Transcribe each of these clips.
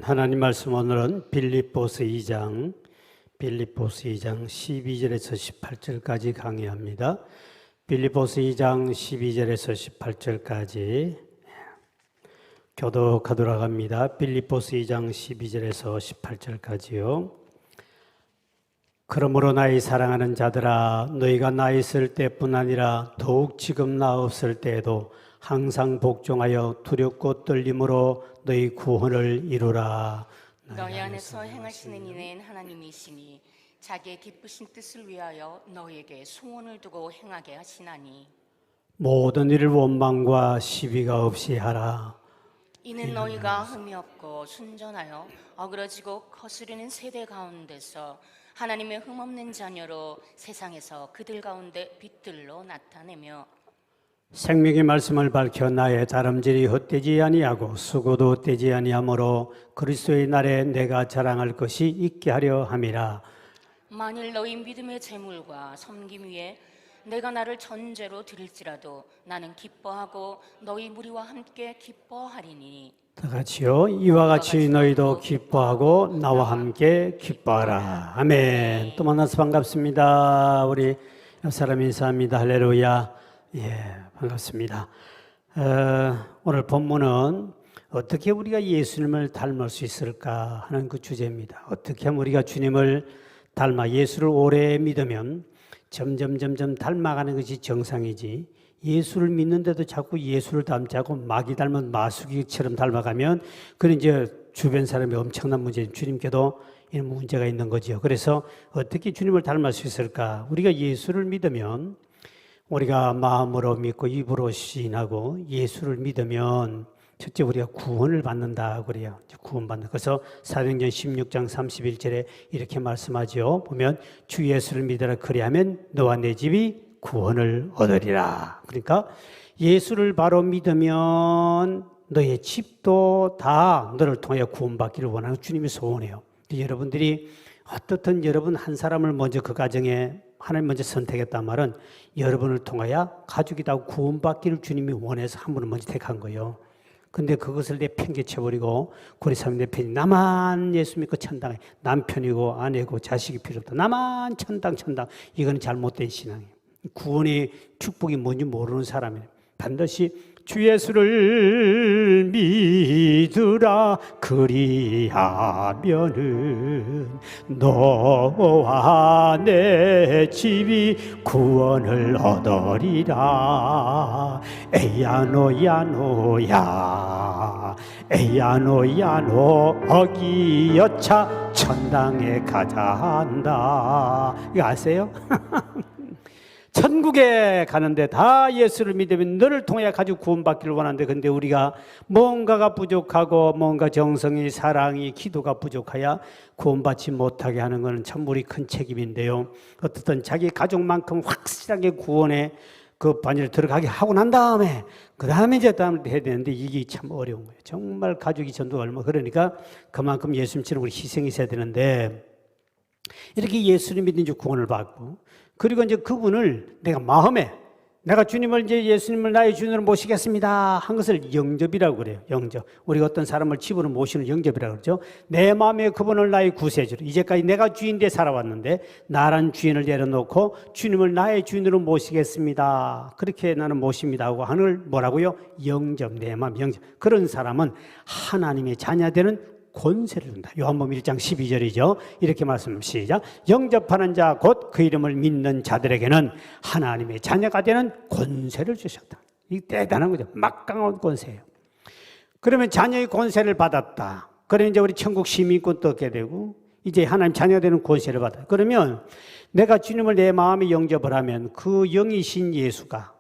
하나님 말씀 오늘은 빌립보서 2장 12절에서 18절까지 강의합니다. 빌립보서 2장 12절에서 18절까지 교독하도록 합니다. 빌립보서 2장 12절에서 18절까지요. 그러므로 나의 사랑하는 자들아, 너희가 나 있을 때뿐 아니라 더욱 지금 나 없을 때에도 항상 복종하여 두렵고 떨림으로 너희 구원을 이루라. 너희 안에서 행하시는 이는 하나님이시니 자기의 기쁘신 뜻을 위하여 너희에게 소원을 두고 행하게 하시나니 모든 일을 원망과 시비가 없이 하라. 이는 너희가 흠이 없고 순전하여 어그러지고 거스르는 세대 가운데서 하나님의 흠없는 자녀로 세상에서 그들 가운데 빛들로 나타내며 생명의 말씀을 밝혀 나의 다름질이 헛되지 아니하고 수고도 헛되지 아니하므로 그리스도의 날에 내가 자랑할 것이 있게 하려 함이라. 만일 너희 믿음의 재물과 섬김 위에 내가 나를 전제로 드릴지라도 나는 기뻐하고 너희 무리와 함께 기뻐하리니. 다 같이요. 이와 같이 너희도 기뻐하고 나와 함께 기뻐하라. 아멘. 또 만나서 반갑습니다. 우리 옆 사람 인사합니다. 할렐루야. 반갑습니다. 오늘 본문은 어떻게 우리가 예수님을 닮을 수 있을까 하는 그 주제입니다. 어떻게 하면 우리가 주님을 닮아 예수를 오래 믿으면 점점 닮아가는 것이 정상이지, 예수를 믿는데도 자꾸 예수를 닮지 않고 마귀 닮은 마수기처럼 닮아가면 그는 이제 주변 사람이 엄청난 문제, 주님께도 이런 문제가 있는 거죠. 그래서 어떻게 주님을 닮을 수 있을까? 우리가 예수를 믿으면, 우리가 마음으로 믿고 입으로 시인하고 예수를 믿으면 첫째 우리가 구원을 받는다 그래요. 구원받는. 그래서 사도행전 16장 31절에 이렇게 말씀하죠. 보면 주 예수를 믿으라 그리하면 너와 내 집이 구원을 얻으리라. 그러니까 예수를 바로 믿으면 너의 집도 다 너를 통해 구원받기를 원하는 주님의 소원이에요. 여러분들이 어떻든 여러분 한 사람을 먼저 그 가정에 하나님 먼저 선택했단 말은 여러분을 통하여 가족이 다 구원받기를 주님이 원해서 한 분을 먼저 택한 거예요. 근데 그것을 내팽개쳐버리고 고리사님 내 편이 나만 예수 믿고 천당에, 남편이고 아내고 자식이 필요 없다, 나만 천당 이건 잘못된 신앙이에요. 구원의 축복이 뭔지 모르는 사람이에요. 반드시 주 예수를 믿으라 그리하면은 너와 내 집이 구원을 얻으리라. 에야 노야 노야 에야 노야 노 어기여차 천당에 가자 한다. 이거 아세요? 천국에 가는데 다 예수를 믿으면 너를 통해 가지고 구원받기를 원하는데, 근데 우리가 뭔가가 부족하고 뭔가 정성이, 사랑이, 기도가 부족하여 구원받지 못하게 하는 것은 참 우리 큰 책임인데요. 어떻든 자기 가족만큼 확실하게 구원에 그 반지를 들어가게 하고 난 다음에 그 다음에 이제 다음을 해야 되는데 이게 참 어려운 거예요. 정말 가족이 전도 얼마, 그러니까 그만큼 예수님처럼 우리 희생이 있어야 되는데, 이렇게 예수를 믿는 줄 구원을 받고, 그리고 이제 그분을 내가 마음에, 내가 주님을 이제 예수님을 나의 주인으로 모시겠습니다 한 것을 영접이라고 그래요. 영접. 우리가 어떤 사람을 집으로 모시는 영접이라고 그러죠. 내 마음에 그분을 나의 구세주로, 이제까지 내가 주인돼 살아왔는데 나란 주인을 내려놓고 주님을 나의 주인으로 모시겠습니다, 그렇게 나는 모십니다 하고 하는 걸 뭐라고요? 영접. 내 마음 영접. 그런 사람은 하나님의 자녀되는 권세를 준다. 요한복음 1장 12절이죠. 이렇게 말씀합니다. 시작. 영접하는 자 곧 그 이름을 믿는 자들에게는 하나님의 자녀가 되는 권세를 주셨다. 이 대단한 거죠. 막강한 권세예요. 그러면 자녀의 권세를 받았다. 그러면 이제 우리 천국 시민권도 얻게 되고 이제 하나님 자녀가 되는 권세를 받아. 그러면 내가 주님을 내 마음에 영접을 하면 그 영이신 예수가,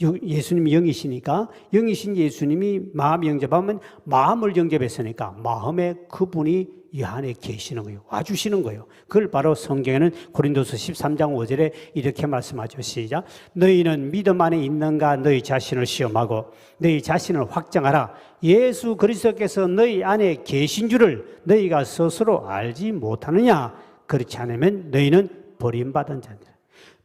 예수님이 영이시니까 영이신 예수님이 마음 영접하면 마음을 영접했으니까 마음에 그분이 이 안에 계시는 거예요. 와주시는 거예요. 그걸 바로 성경에는 고린도서 13장 5절에 이렇게 말씀하죠. 시작. 너희는 믿음 안에 있는가 너희 자신을 시험하고 너희 자신을 확정하라. 예수 그리스도께서 너희 안에 계신 줄을 너희가 스스로 알지 못하느냐. 그렇지 않으면 너희는 버림받은 자들.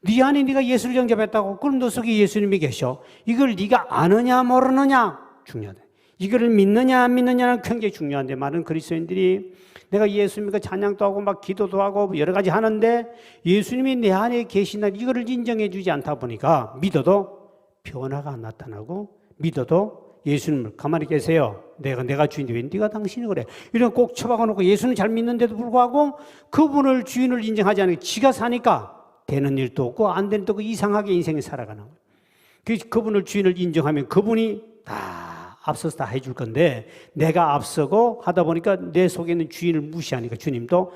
네 안에 네가 예수를 영접했다고, 그럼 너 속에 예수님이 계셔. 이걸 네가 아느냐 모르느냐 중요하다. 이거를 믿느냐 안 믿느냐는 굉장히 중요한데 많은 그리스도인들이 내가 예수님과 찬양도 하고 막 기도도 하고 여러 가지 하는데 예수님이 내 안에 계시나 이거를 인정해 주지 않다 보니까 믿어도 변화가 안 나타나고 믿어도 예수님을 가만히 계세요. 내가 주인인데 왜 네가 당신이 그래? 이런 꼭 처박아 놓고 예수는 잘 믿는데도 불구하고 그분을 주인을 인정하지 않으니까 지가 사니까 되는 일도 없고 안 되는 일도 없고 이상하게 인생이 살아가는 거예요. 그분을 주인을 인정하면 그분이 다 앞서서 다 해줄 건데 내가 앞서고 하다 보니까 내 속에 있는 주인을 무시하니까 주님도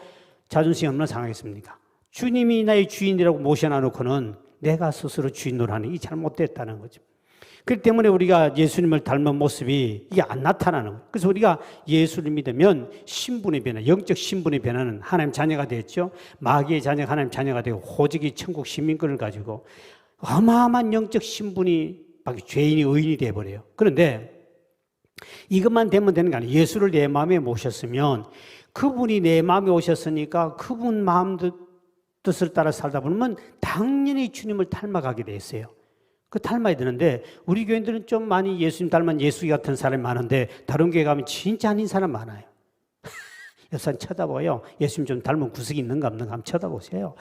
자존심이 얼마나 상하겠습니까? 주님이 나의 주인이라고 모셔놔 놓고는 내가 스스로 주인 노릇하는 게 잘못됐다는 거죠. 그렇기 때문에 우리가 예수님을 닮은 모습이 이게 안 나타나는 거예요. 그래서 우리가 예수를 믿으면 신분의 변화, 영적 신분의 변화는 하나님 자녀가 됐죠. 마귀의 자녀가 하나님 자녀가 되고 호적이 천국 시민권을 가지고 어마어마한 영적 신분이 죄인이 의인이 되어버려요. 그런데 이것만 되면 되는 게 아니에요. 예수를 내 마음에 모셨으면 그분이 내 마음에 오셨으니까 그분 마음 뜻을 따라 살다 보면 당연히 주님을 닮아가게 돼 있어요. 그 닮아야 되는데 우리 교인들은 좀 많이 예수님 닮은 예수기 같은 사람이 많은데 다른 교회 가면 진짜 아닌 사람 많아요. 옆 사람 쳐다봐요. 예수님 좀 닮은 구석이 있는가 없는가 한번 쳐다보세요.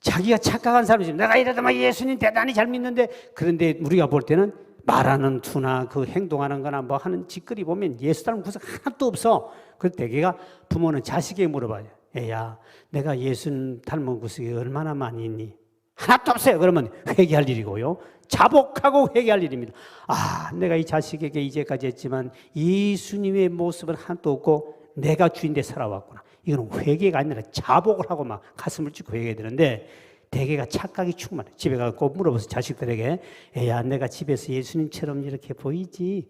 자기가 착각한 사람이 지금 내가 이러다만 예수님 대단히 잘 믿는데 그런데 우리가 볼 때는 말하는 투나 그 행동하는 거나 뭐 하는 짓거리 보면 예수 닮은 구석 하나도 없어. 그래서 대개가 부모는 자식에게 물어봐요. 애야 내가 예수님 닮은 구석이 얼마나 많이 있니? 하나도 없어요. 그러면 회개할 일이고요. 자복하고 회개할 일입니다. 아, 내가 이 자식에게 이제까지 했지만 예수님의 모습은 하나도 없고 내가 주인데 살아왔구나. 이거는 회개가 아니라 자복을 하고 막 가슴을 찢고 회개해야 되는데 대개가 착각이 충만해. 집에 가서 꼭 물어보세요. 자식들에게. 야, 내가 집에서 예수님처럼 이렇게 보이지?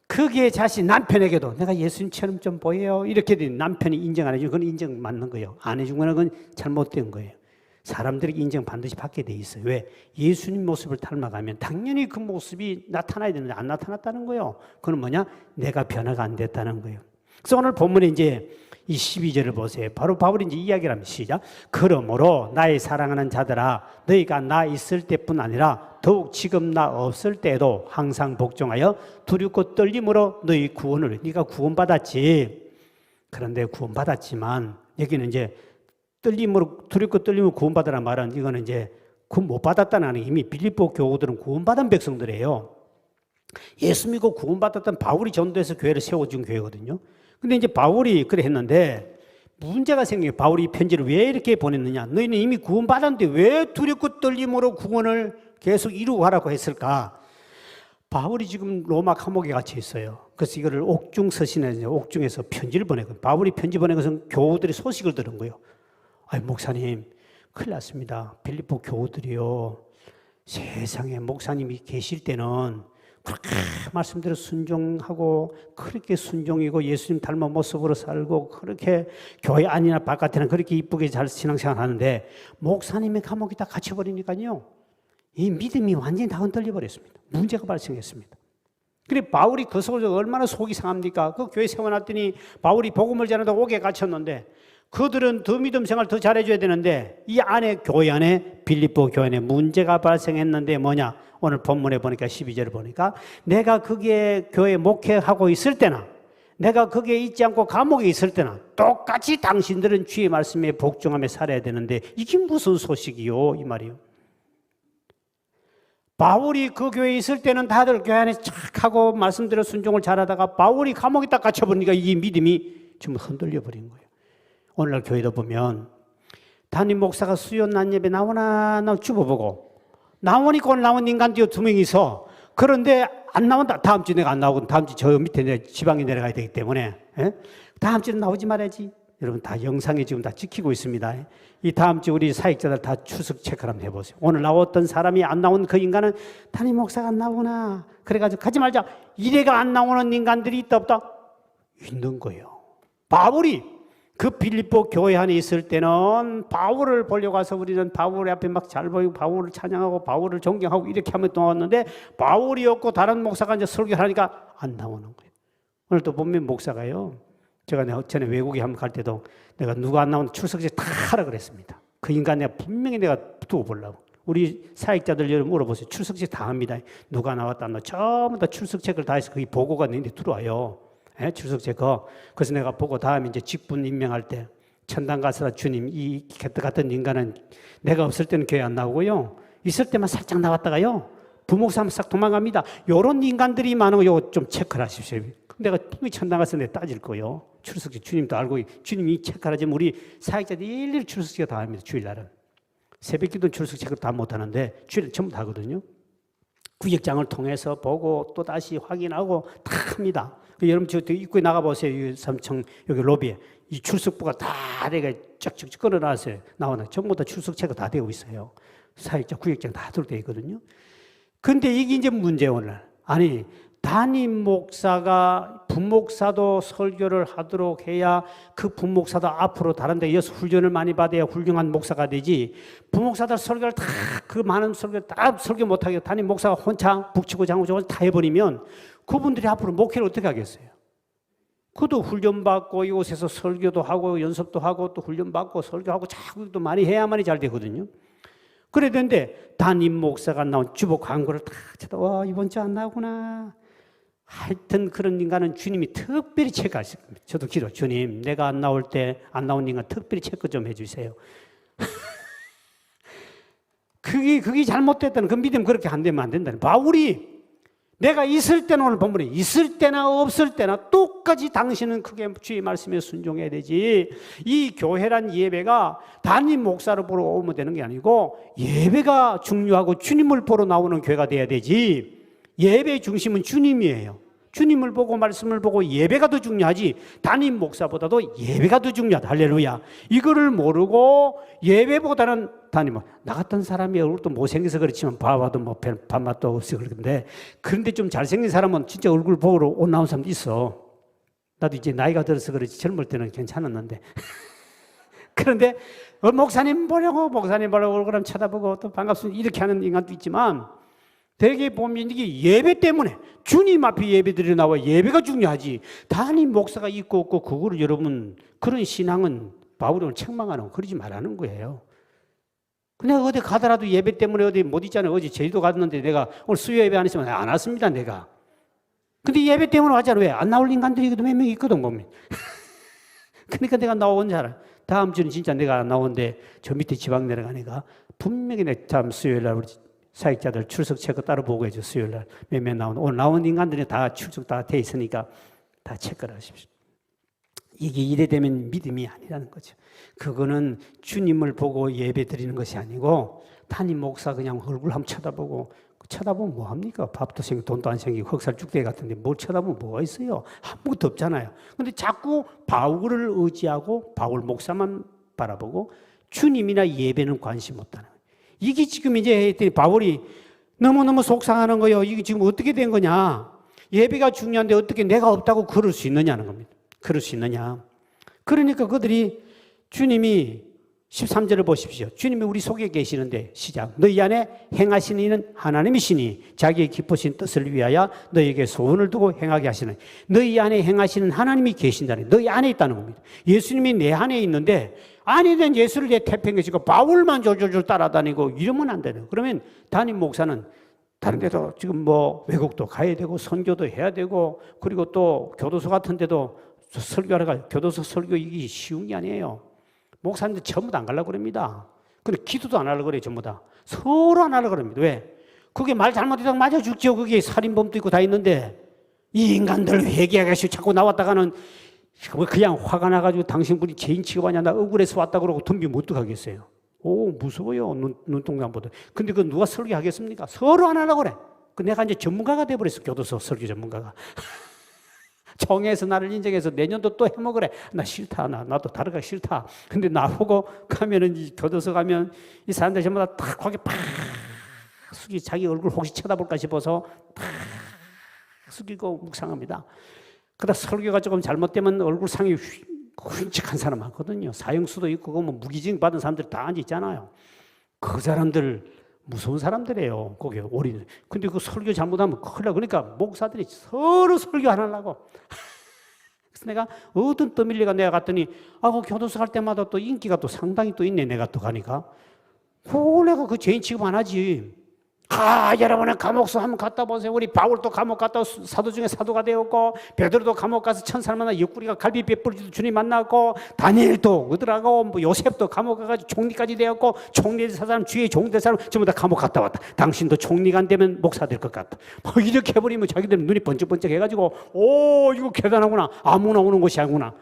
그게 자신 남편에게도 내가 예수님처럼 좀 보여요. 이렇게 되면 남편이 인정 안 해주면 그건 인정 맞는 거예요. 안 해주면 그건 잘못된 거예요. 사람들에게 인정 반드시 받게 돼 있어요. 왜? 예수님 모습을 닮아가면 당연히 그 모습이 나타나야 되는데 안 나타났다는 거예요. 그건 뭐냐? 내가 변화가 안 됐다는 거예요. 그래서 오늘 본문에 이제 이 12절을 보세요. 바로 바울이 이제 이야기를 합니다. 시작. 그러므로 나의 사랑하는 자들아 너희가 나 있을 때뿐 아니라 더욱 지금 나 없을 때에도 항상 복종하여 두렵고 떨림으로 너희 구원을 네가 구원받았지. 그런데 구원받았지만 여기는 이제 떨림으로 두렵고 떨림으로 구원받으라 말은 이거는 이제 구원 못 받았다는 게 이미 빌립보 교우들은 구원받은 백성들이에요. 예수 믿고 구원받았던 바울이 전도해서 교회를 세워준 교회거든요. 근데 이제 바울이 그래 했는데 문제가 생겨요. 바울이 편지를 왜 이렇게 보냈느냐? 너희는 이미 구원받았는데 왜 두렵고 떨림으로 구원을 계속 이루고 하라고 했을까? 바울이 지금 로마 감옥에 갇혀 있어요. 그래서 이거를 옥중 서신에 옥중에서 편지를 보내고 바울이 편지 보낸 것은 교우들이 소식을 들은 거예요. 아이 목사님 큰일 났습니다. 빌립보 교우들이요. 세상에 목사님이 계실 때는 그렇게 말씀대로 순종하고 그렇게 순종이고 예수님 닮은 모습으로 살고 그렇게 교회 안이나 바깥에는 그렇게 이쁘게 잘 신앙생활 하는데 목사님의 감옥에 다 갇혀버리니까요. 이 믿음이 완전히 다 흔들려 버렸습니다. 문제가 발생했습니다. 그래 바울이 그 속에서 얼마나 속이 상합니까? 그 교회 세워놨더니 바울이 복음을 전하다 옥에 갇혔는데 그들은 더 믿음 생활 더 잘해줘야 되는데 이 안에 교회 안에 빌립보 교회 안에 문제가 발생했는데 뭐냐? 오늘 본문에 보니까 12절을 보니까 내가 거기에 교회 목회하고 있을 때나 내가 거기에 있지 않고 감옥에 있을 때나 똑같이 당신들은 주의 말씀에 복종하며 살아야 되는데 이게 무슨 소식이요? 이 말이요. 바울이 그 교회에 있을 때는 다들 교회 안에 착하고 말씀대로 순종을 잘하다가 바울이 감옥에 딱 갇혀버리니까 이 믿음이 전부 흔들려 버린 거예요. 오늘날 교회도 보면 담임 목사가 수요 난 예배 나오나 줍어보고 나오니까 오늘 나온 인간도 2명이 있어. 그런데 안 나온다. 다음 주 내가 안 나오고 다음 주 저 밑에 지방에 내려가야 되기 때문에 다음 주는 나오지 말아야지. 여러분 다 영상에 지금 다 찍히고 있습니다. 이 다음 주 우리 사역자들 다 추석 체크를 한번 해보세요. 오늘 나왔던 사람이 안 나온 그 인간은 담임 목사가 안 나오나 그래가지고 가지 말자. 이래가 안 나오는 인간들이 있다 없다? 있는 거예요. 바울이 그 빌립보 교회 안에 있을 때는 바울을 보려고 와서 우리는 바울 앞에 막 잘 보이고 바울을 찬양하고 바울을 존경하고 이렇게 하면 나왔는데 바울이 없고 다른 목사가 이제 설교를 하니까 안 나오는 거예요. 오늘 또 보면 목사가요. 제가 전에 외국에 한번 갈 때도 내가 누가 안 나오는 출석제 다 하라 그랬습니다. 그 인간 내가 분명히 내가 두고 보려고. 우리 사역자들 여러분 물어보세요. 출석책 다 합니다. 누가 나왔다 안 나왔다. 전부 다 출석책을 다 해서 거기 보고가 내는데 들어와요. 예? 출석책 그래서 내가 보고 다음에 이제 직분 임명할 때 천당 가서라 주님 이 같은 인간은 내가 없을 때는 교회 안 나오고요. 있을 때만 살짝 나왔다가요. 부목사하면 싹 도망갑니다. 요런 인간들이 많은 거 요거 좀 체크를 하십시오. 내가 분명히 천당 가서 내가 따질 거요. 출석책 주님도 알고 주님이 체크하지만 우리 사역자들이 일일이 출석책을 다 합니다. 주일날은. 새벽기도는 출석책을 다 못하는데 주일날 전부 다 하거든요. 구역장을 통해서 보고 또 다시 확인하고 다 합니다. 여러분 저 입구에 나가보세요. 이 3층 여기 로비에 이 출석부가 다 내가 쫙쫙 끌어놨어요. 나오나 전부 다 출석체가 다 되고 있어요. 사역자 구역장 다 들어되어 있거든요. 근데 이게 이제 문제 오늘. 아니 담임 목사가 부목사도 설교를 하도록 해야 그 부목사도 앞으로 다른 데 이어서 훈련을 많이 받아야 훌륭한 목사가 되지. 부목사들 설교를 다 그 많은 설교를 다 설교 못하게 담임 목사가 혼자 북치고 장구치고 다 해버리면 그분들이 앞으로 목회를 어떻게 하겠어요? 그도 훈련받고 이곳에서 설교도 하고 연습도 하고 또 훈련받고 설교하고 자구도 많이 해야만이 잘 되거든요. 그래야 되는데 담임 목사가 나온 주보 광고를 다 쳐다 와 이번 주 안 나오구나. 하여튼 그런 인간은 주님이 특별히 체크하실 겁니다. 저도 기도 주님 내가 안 나올 때 안 나온 인간 특별히 체크 좀 해주세요. 그게 잘못됐다는 그 믿음 그렇게 안 되면 안 된다는. 바울이 내가 있을 때는 오늘 본문에 있을 때나 없을 때나 똑같이 당신은 크게 주의 말씀에 순종해야 되지. 이 교회란 예배가 담임 목사를 보러 오면 되는 게 아니고 예배가 중요하고 주님을 보러 나오는 교회가 돼야 되지. 예배의 중심은 주님이에요. 주님을 보고 말씀을 보고 예배가 더 중요하지 담임 목사보다도 예배가 더 중요하다. 할렐루야. 이거를 모르고 예배보다는 담임 목사. 나 같은 사람이 얼굴도 못생겨서 그렇지만 봐봐도 뭐 밥맛도 없어 그런데 그런데 좀 잘생긴 사람은 진짜 얼굴 보러 온 나온 사람도 있어. 나도 이제 나이가 들어서 그렇지 젊을 때는 괜찮았는데 그런데 목사님 보려고 얼굴 한번 쳐다보고 또 반갑습니다 이렇게 하는 인간도 있지만 대개 보면 이게 예배 때문에 주님 앞에 예배드려 나와 예배가 중요하지 담임 목사가 있고 없고 그거를 여러분 그런 신앙은 바울을 책망하는 거 그러지 말라는 거예요. 내가 어디 가더라도 예배 때문에 어디 못 있잖아요. 어제 제주도 갔는데 내가 오늘 수요 예배 안 했으면 안 왔습니다 내가. 근데 예배 때문에 왔잖아. 왜? 안 나올 인간들이 몇 명 있거든 보면. 그러니까 내가 나온 줄 알아. 다음 주는 진짜 내가 안 나오는데 저 밑에 지방 내려가니까 분명히 내 다음 수요일 날 우리 사역자들 출석 체크 따로 보고해줘. 수요일 날 몇 나오는 오늘 나온 인간들이 다 출석 다 돼 있으니까 다 체크를 하십시오. 이게 이래 되면 믿음이 아니라는 거죠. 그거는 주님을 보고 예배 드리는 것이 아니고 담임 목사 그냥 얼굴 한번 쳐다보면 뭐합니까? 밥도 생기고 돈도 안 생기고 흑살죽대 같은데 뭘 쳐다보면 뭐가 있어요? 아무것도 없잖아요. 근데 자꾸 바울을 의지하고 바울 목사만 바라보고 주님이나 예배는 관심 못하는 거예요. 이게 지금 이제 바울이 너무너무 속상하는 거예요. 이게 지금 어떻게 된 거냐? 예배가 중요한데 어떻게 내가 없다고 그럴 수 있느냐는 겁니다. 그럴 수 있느냐? 그러니까 그들이 주님이 13절을 보십시오. 주님이 우리 속에 계시는데 시작. 너희 안에 행하시는 이는 하나님이시니 자기의 기쁘신 뜻을 위하여 너희에게 소원을 두고 행하게 하시는 너희 안에 행하시는 하나님이 계신다는 너희 안에 있다는 겁니다. 예수님이 내 안에 있는데 안에 된 예수를 내 태평해 계시고 바울만 졸졸졸 따라다니고 이러면 안 되는. 그러면 담임 목사는 다른 데도 지금 뭐 외국도 가야 되고 선교도 해야 되고 그리고 또 교도소 같은 데도 설교하러 가 교도소 설교 이게 쉬운 게 아니에요. 목사님들 전부 다 안 가려고 그럽니다. 근데 기도도 안 하려고 그래요. 전부 다. 서로 안 하려고 그럽니다. 왜? 그게 말 잘못해서 맞아 죽죠. 그게 살인범도 있고 다 있는데 이 인간들 회개하겠어 자꾸 나왔다가는 그냥 화가 나가지고 당신분이 죄인 취급하냐 나 억울해서 왔다 그러고 덤비 못 들어가겠어요. 오 무서워요. 눈동자 안 보다. 근데 그 누가 설교하겠습니까? 서로 안 하려고 그래. 그 내가 이제 전문가가 돼버렸어. 교도소 설교 전문가가. 총회에서 나를 인정해서 내년도 또 해먹으래. 나 싫다. 나도 다르가 싫다. 근데 나보고 가면은 이 교도소 가면 이 사람들 전부 다 탁 고개 팍 숙이 자기 얼굴 혹시 쳐다볼까 싶어서 팍 숙이고 묵상합니다. 그러다 설교가 조금 잘못되면 얼굴 상이 흉측한 사람 많거든요. 사형수도 있고 뭐 무기징 받은 사람들 다 앉아 있잖아요. 그 사람들 무서운 사람들이에요. 거기 올인. 근데 그 설교 잘못하면 큰일 나. 그러니까 목사들이 서로 설교 안 하려고. 그래서 내가 어떤 떠밀리가 내가 갔더니 그 교도소 갈 때마다 또 인기가 또 상당히 또 있네. 내가 또 가니까. 내가 그 죄인 취급 안 하지. 여러분은 감옥서 한번 갔다 보세요. 우리 바울도 감옥 갔다 사도 중에 사도가 되었고, 베드로도 감옥 가서 천사를 만나 옆구리가 갈비뼈 부러지도 주님 만났고, 다니엘도 어더라고, 뭐 요셉도 감옥 가가지고 총리까지 되었고, 총리 된 사람, 주의 종 된 사람 전부 다 감옥 갔다 왔다. 당신도 총리가 안 되면 목사 될 것 같다. 뭐 이렇게 해버리면 자기들 눈이 번쩍번쩍 해가지고, 이거 대단하구나. 아무나 오는 곳이 아니구나.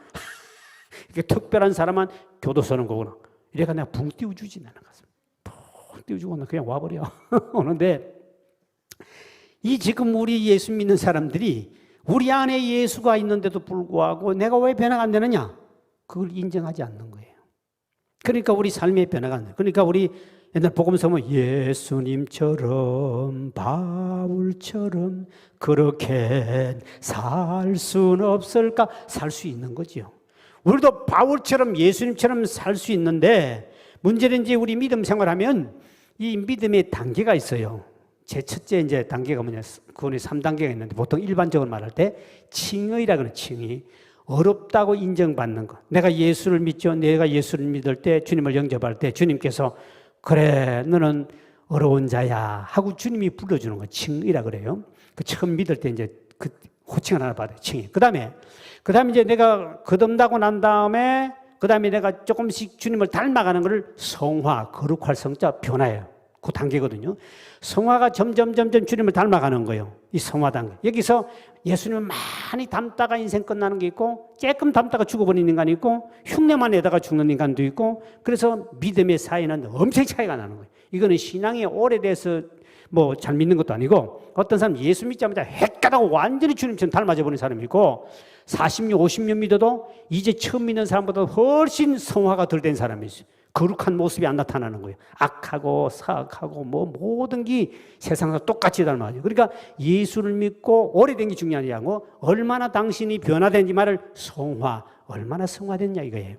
이게 특별한 사람은 교도소는 거구나. 이래가 내가 붕 띄워주지, 나는 가서. 띄워주고 나 그냥 와버려. 오는데, 이 지금 우리 예수 믿는 사람들이 우리 안에 예수가 있는데도 불구하고 내가 왜 변화가 안 되느냐? 그걸 인정하지 않는 거예요. 그러니까 우리 삶의 변화가 안 돼요. 그러니까 우리 옛날 복음서 보면 예수님처럼 바울처럼 그렇게 살 수는 없을까? 살 수 있는 거죠. 우리도 바울처럼 예수님처럼 살 수 있는데, 문제는 이제 우리 믿음 생활하면 이 믿음의 단계가 있어요. 제 첫째 이제 단계가 뭐냐, 그거는 3단계가 있는데, 보통 일반적으로 말할 때 칭의라 그러는, 칭의. 어렵다고 인정받는 것. 내가 예수를 믿죠. 내가 예수를 믿을 때, 주님을 영접할 때 주님께서 그래, 너는 어려운 자야 하고 주님이 불러주는 거, 칭의라 그래요. 그 처음 믿을 때 이제 그 호칭을 하나 받아요. 칭의. 그 다음에 이제 내가 거듭나고 난 다음에 내가 조금씩 주님을 닮아가는 것을 성화, 거룩할 성자, 변화예요. 그 단계거든요. 성화가 점점 주님을 닮아가는 거예요. 이 성화 단계. 여기서 예수님을 많이 닮다가 인생 끝나는 게 있고, 조금 닮다가 죽어버리는 인간이 있고, 흉내만 내다가 죽는 인간도 있고, 그래서 믿음의 사이는 엄청 차이가 나는 거예요. 이거는 신앙이 오래돼서 뭐 잘 믿는 것도 아니고, 어떤 사람 예수 믿자마자 헷가다고 완전히 주님처럼 닮아져 버린 사람이 있고, 40년, 50년 믿어도 이제 처음 믿는 사람보다 훨씬 성화가 덜 된 사람이 있어요. 거룩한 모습이 안 나타나는 거예요. 악하고 사악하고 뭐 모든 게 세상과 똑같이 닮아요. 그러니까 예수를 믿고 오래된 게 중요한 게 아니고, 얼마나 당신이 변화된지 말을 성화, 얼마나 성화됐냐 이거예요.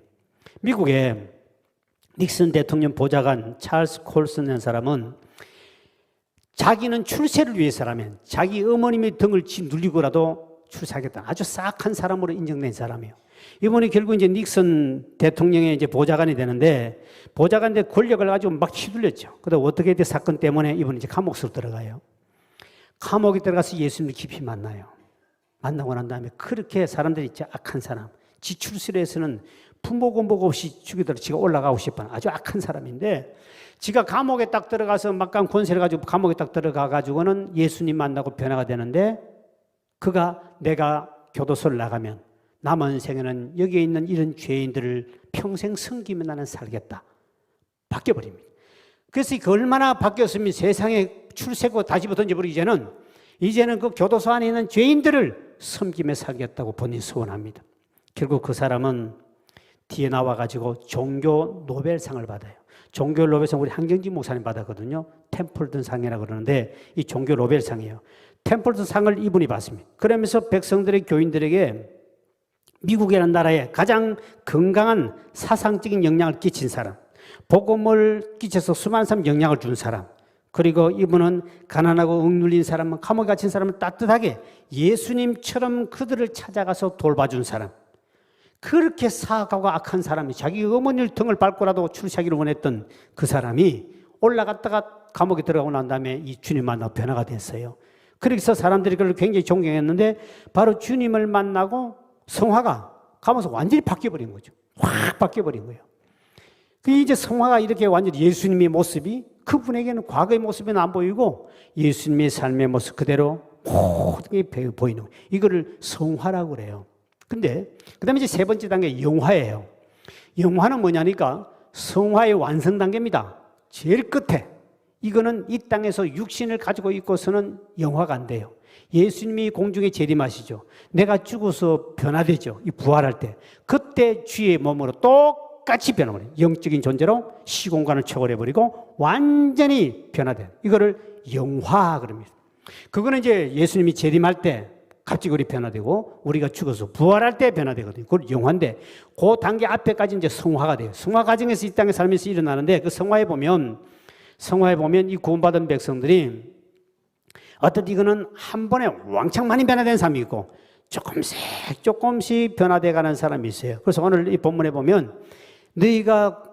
미국에 닉슨 대통령 보좌관 찰스 콜슨이라는 사람은 자기는 출세를 위해서라면 자기 어머님의 등을 눌리고라도 출세하겠다. 아주 싹한 사람으로 인정된 사람이에요. 이번에 결국 이제 닉슨 대통령의 이제 보좌관이 되는데, 보좌관인데 권력을 가지고 막 휘둘렸죠. 그다음 어떻게 된 사건 때문에 이번에 이제 감옥으로 들어가요. 감옥에 들어가서 예수님을 깊이 만나요. 만나고 난 다음에 그렇게 사람들이 진짜 악한 사람, 지 출세에서는 부모 공복 없이 죽이더라도 지가 올라가고 싶은 아주 악한 사람인데, 지가 감옥에 딱 들어가서 막강 권세를 가지고 감옥에 딱 들어가 가지고는 예수님 만나고 변화가 되는데, 그가 내가 교도소를 나가면 남은 생에는 여기에 있는 이런 죄인들을 평생 섬기며 나는 살겠다. 바뀌어버립니다. 그래서 그 얼마나 바뀌었으면 세상에 출세고 다시 던져버리기 이제는 그 교도소 안에 있는 죄인들을 섬기며 살겠다고 본인이 소원합니다. 결국 그 사람은 뒤에 나와가지고 종교 노벨상을 받아요. 종교 노벨상 우리 한경진 목사님 받았거든요. 템플턴 상이라고 그러는데 이 종교 노벨상이에요. 템플턴 상을 이분이 받습니다. 그러면서 백성들의 교인들에게 미국이라는 나라에 가장 건강한 사상적인 영향을 끼친 사람, 복음을 끼쳐서 수많은 사람 영향을 준 사람, 그리고 이분은 가난하고 억눌린 사람은, 감옥에 갇힌 사람은 따뜻하게 예수님처럼 그들을 찾아가서 돌봐준 사람, 그렇게 사악하고 악한 사람이 자기 어머니를 등을 밟고라도 출세하기를 원했던 그 사람이 올라갔다가 감옥에 들어가고 난 다음에 이 주님 만나고 변화가 됐어요. 그래서 사람들이 그를 굉장히 존경했는데, 바로 주님을 만나고 성화가 가면서 완전히 바뀌어버린 거죠. 확 바뀌어버린 거예요. 이제 성화가 이렇게 완전히 예수님의 모습이 그분에게는 과거의 모습은 안 보이고 예수님의 삶의 모습 그대로 모든 게 보이는 거예요. 이거를 성화라고 그래요. 근데 그 다음에 이제 세 번째 단계 영화예요. 영화는 뭐냐니까 성화의 완성 단계입니다. 제일 끝에. 이거는 이 땅에서 육신을 가지고 있고서는 영화가 안 돼요. 예수님이 공중에 재림하시죠. 내가 죽어서 변화되죠. 이 부활할 때. 그때 주의 몸으로 똑같이 변화버려요. 영적인 존재로 시공간을 초월해버리고 완전히 변화돼요. 이거를 영화 그럽니다. 그거는 이제 예수님이 재림할 때 갑자기 우리 변화되고, 우리가 죽어서 부활할 때 변화되거든요. 그걸 영화인데, 그 단계 앞에까지 이제 성화가 돼요. 성화 과정에서 이 땅에 살면서 일어나는데, 그 성화에 보면 이 구원받은 백성들이 어떤 이거는 한 번에 왕창 많이 변화된 사람이 있고, 조금씩 변화돼 가는 사람이 있어요. 그래서 오늘 이 본문에 보면, 너희가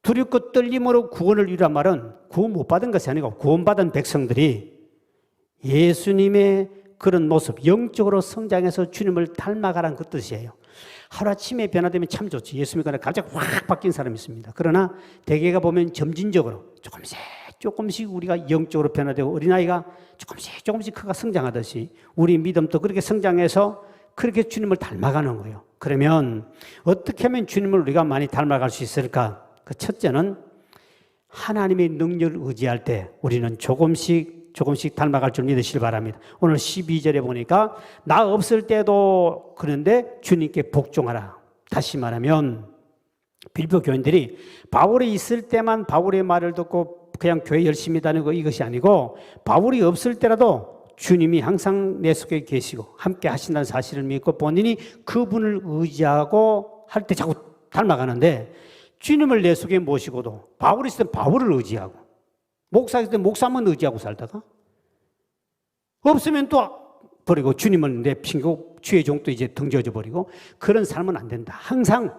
두렵고 떨림으로 구원을 이루란 말은 구원 못 받은 것이 아니고 구원받은 백성들이 예수님의 그런 모습, 영적으로 성장해서 주님을 닮아가라는 그 뜻이에요. 하루아침에 변화되면 참 좋지. 예수님과 갑자기 확 바뀐 사람이 있습니다. 그러나 대개가 보면 점진적으로 조금씩 우리가 영적으로 변화되고 어린아이가 조금씩 크가 성장하듯이 우리 믿음도 그렇게 성장해서 그렇게 주님을 닮아가는 거예요. 그러면 어떻게 하면 주님을 우리가 많이 닮아갈 수 있을까? 그 첫째는 하나님의 능력을 의지할 때 우리는 조금씩 닮아갈 줄 믿으시길 바랍니다. 오늘 12절에 보니까 나 없을 때도 그런데 주님께 복종하라. 다시 말하면 빌보 교인들이 바울이 있을 때만 바울의 말을 듣고 그냥 교회 열심히 다니고 이것이 아니고 바울이 없을 때라도 주님이 항상 내 속에 계시고 함께 하신다는 사실을 믿고 본인이 그분을 의지하고 할 때 자꾸 닮아가는데 주님을 내 속에 모시고도 바울이 있을 때 바울을 의지하고 목사 있을 때 목사만 의지하고 살다가 없으면 또 버리고 주님을 내핑고 주의 종도 이제 등져져 버리고 그런 삶은 안 된다. 항상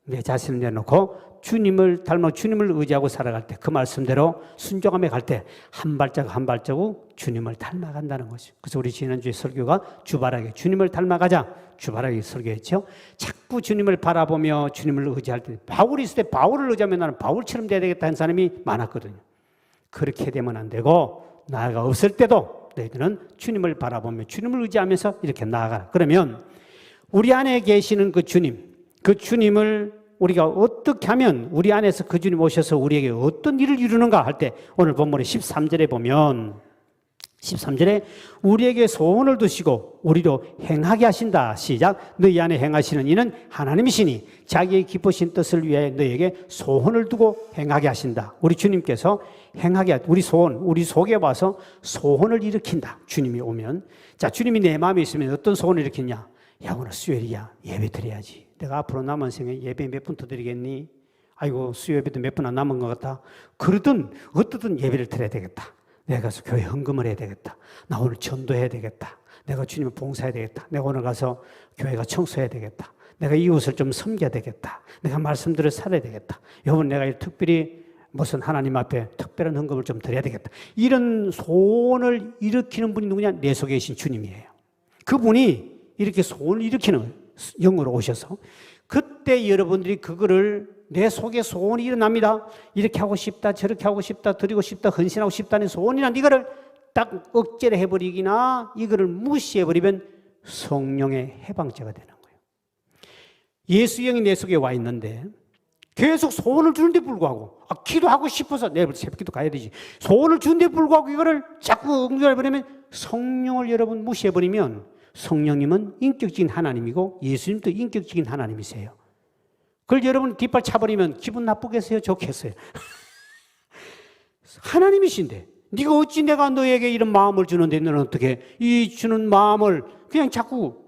내 자신을 내놓고 주님을 닮아 주님을 의지하고 살아갈 때 그 말씀대로 순종함에 갈 때 한 발자국 한 발자국 주님을 닮아간다는 거죠. 그래서 우리 지난주에 설교가 주바라기 주님을 닮아가자 주바라기 설교했죠. 자꾸 주님을 바라보며 주님을 의지할 때 바울이 있을 때 바울을 의지하면 나는 바울처럼 돼야 되겠다 하는 사람이 많았거든요. 그렇게 되면 안 되고 나아가 없을 때도 너희들은 주님을 바라보며 주님을 의지하면서 이렇게 나아가라. 그러면 우리 안에 계시는 그 주님을 우리가 어떻게 하면 우리 안에서 그 주님 오셔서 우리에게 어떤 일을 이루는가 할 때 오늘 본문의 13절에 보면 13절에 우리에게 소원을 두시고 우리로 행하게 하신다. 시작. 너희 안에 행하시는 이는 하나님이시니 자기의 기쁘신 뜻을 위해 너희에게 소원을 두고 행하게 하신다. 우리 주님께서 행하게 우리 소원, 우리 속에 와서 소원을 일으킨다. 주님이 오면 자 주님이 내 마음에 있으면 어떤 소원을 일으키냐. 야 오늘 수요일이야. 예배 드려야지. 내가 앞으로 남은 생에 예배 몇 분 더 드리겠니? 아이고 수요예배도 몇 분 안 남은 것 같다. 그러든 어떻든 예배를 드려야 되겠다. 내가 가서 교회 헌금을 해야 되겠다. 나 오늘 전도해야 되겠다. 내가 주님을 봉사해야 되겠다. 내가 오늘 가서 교회가 청소해야 되겠다. 내가 이웃을 좀 섬겨야 되겠다. 내가 말씀들을 살아야 되겠다. 이번 내가 특별히 무슨 하나님 앞에 특별한 헌금을 좀 드려야 되겠다. 이런 소원을 일으키는 분이 누구냐? 내 속에 계신 주님이에요. 그분이 이렇게 소원을 일으키는 영으로 오셔서 그때 여러분들이 그거를 내 속에 소원이 일어납니다. 이렇게 하고 싶다, 저렇게 하고 싶다, 드리고 싶다, 헌신하고 싶다는 소원이나 이거를 딱 억제를 해버리기나 이거를 무시해버리면 성령의 해방죄가 되는 거예요. 예수 영이 내 속에 와 있는데 계속 소원을 주는데 불구하고 기도하고 싶어서 내일 새벽기도 가야 되지. 소원을 주는데 불구하고 이거를 자꾸 응답해버리면 성령을 여러분 무시해버리면 성령님은 인격적인 하나님이고 예수님도 인격적인 하나님이세요. 그걸 여러분 뒷발 차버리면 기분 나쁘겠어요? 좋겠어요? 하나님이신데 네가 어찌 내가 너에게 이런 마음을 주는데 너는 어떻게 이 주는 마음을 그냥 자꾸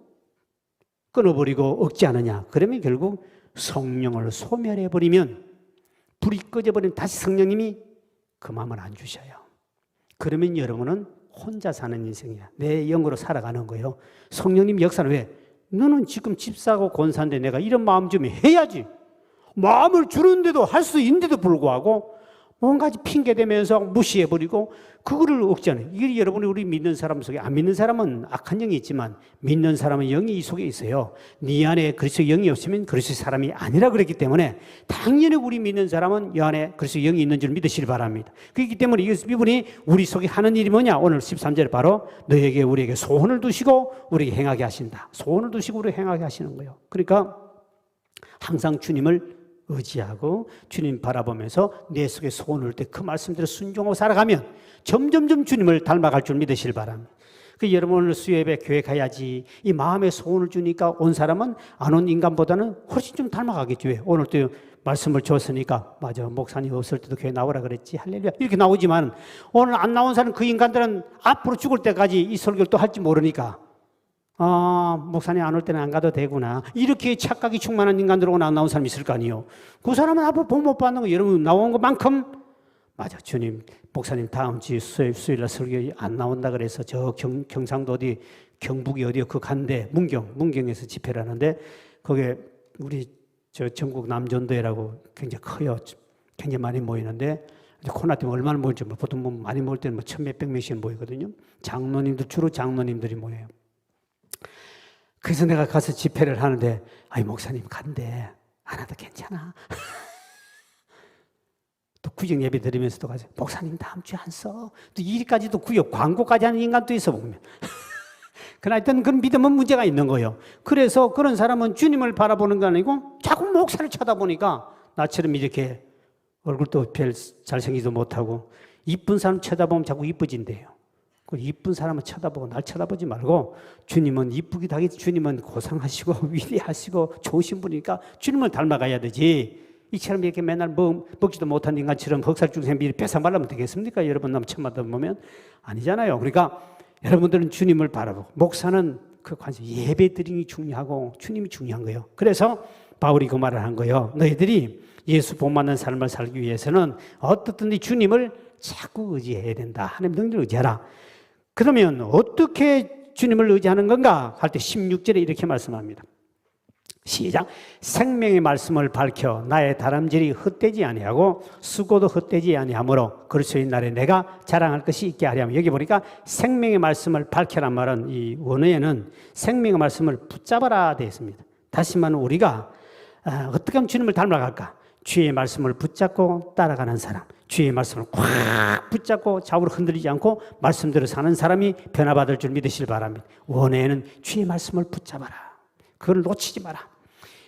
끊어버리고 억제하느냐. 그러면 결국 성령을 소멸해버리면 불이 꺼져버리면 다시 성령님이 그 마음을 안 주셔요. 그러면 여러분은 혼자 사는 인생이야. 내 영으로 살아가는 거예요. 성령님 역사는 왜? 너는 지금 집사고 권사인데 내가 이런 마음 좀 해야지. 마음을 주는데도 할 수 있는데도 불구하고 뭔가 핑계대면서 무시해버리고 그거를 억제하는. 이게 여러분이 우리 믿는 사람 속에 안 믿는 사람은 악한 영이 있지만 믿는 사람은 영이 이 속에 있어요. 네 안에 그리스도의 영이 없으면 그리스도의 사람이 아니라 그랬기 때문에 당연히 우리 믿는 사람은 이 안에 그리스도의 영이 있는 줄 믿으시기 바랍니다. 그렇기 때문에 이분이 우리 속에 하는 일이 뭐냐? 오늘 13절에 바로 너에게 우리에게 소원을 두시고 우리에게 행하게 하신다. 소원을 두시고 우리에게 행하게 하시는 거예요. 그러니까 항상 주님을 의지하고 주님 바라보면서 내 속에 소원을 때 그 말씀대로 순종하고 살아가면 점점점 주님을 닮아갈 줄 믿으시길 바랍니다. 그 여러분 오늘 수요예배 교회 가야지 이 마음에 소원을 주니까 온 사람은 안 온 인간보다는 훨씬 좀 닮아가겠죠. 왜? 오늘 또 말씀을 줬으니까 맞아 목사님 없을 때도 교회 나오라 그랬지 할렐루야 이렇게 나오지만 오늘 안 나온 사람 그 인간들은 앞으로 죽을 때까지 이 설교를 또 할지 모르니까 목사님 안 올 때는 안 가도 되구나. 이렇게 착각이 충만한 인간들 오늘 안 나온 사람이 있을 거 아니에요. 그 사람은 앞으로 복 못 받는 거 여러분 나온 것만큼 맞아 주님 목사님 다음 주 수요일날 설교 안 나온다 그래서 저 경상도 어디 경북이 어디요 그 간대 문경에서 집회를 하는데 거기에 우리 저 전국 남전도회라고 굉장히 커요. 굉장히 많이 모이는데 코로나 때문에 얼마나 모일지 보통 뭐 많이 모일 때는 뭐 천몇백 명씩 모이거든요. 장로님들 주로 장로님들이 모여요. 그래서 내가 가서 집회를 하는데 아이 목사님 간대 안 와도 괜찮아. 또 구역 예배 드리면서도 가서 목사님 다음 주에 안 써. 또 일까지도 구역 광고까지 하는 인간도 있어 보면. 그러나 하여튼 그런 믿음은 문제가 있는 거예요. 그래서 그런 사람은 주님을 바라보는 게 아니고 자꾸 목사를 쳐다보니까 나처럼 이렇게 얼굴도 별 잘생기지도 못하고 이쁜 사람 쳐다보면 자꾸 이뻐진대요. 그 이쁜 사람을 쳐다보고 날 쳐다보지 말고 주님은 이쁘기도 하겠지. 주님은 고상하시고 위대하시고 좋으신 분이니까 주님을 닮아가야 되지. 이처럼 이렇게 맨날 먹지도 못한 인간처럼 흑살중생 미리 뺏어말라면 되겠습니까? 여러분 남천마다 보면 아니잖아요. 그러니까 여러분들은 주님을 바라보고 목사는 그 관심 예배 드리는 게 중요하고 주님이 중요한 거예요. 그래서 바울이 그 말을 한 거예요. 너희들이 예수 본받는 삶을 살기 위해서는 어떻든지 주님을 자꾸 의지해야 된다. 하나님 능력을 의지하라. 그러면 어떻게 주님을 의지하는 건가 할 때 16절에 이렇게 말씀합니다. 시작. 생명의 말씀을 밝혀 나의 다람질이 헛되지 아니하고 수고도 헛되지 아니하므로 그리스도의 날에 내가 자랑할 것이 있게 하려면 여기 보니까 생명의 말씀을 밝혀란 말은 이 원어에는 생명의 말씀을 붙잡아라 되어 있습니다. 다시 말하면 우리가 어떻게 하면 주님을 닮아갈까? 주의 말씀을 붙잡고 따라가는 사람, 주의 말씀을 꽉 붙잡고 좌우로 흔들리지 않고 말씀대로 사는 사람이 변화받을 줄 믿으시길 바랍니다. 원어에는 주의 말씀을 붙잡아라. 그걸 놓치지 마라.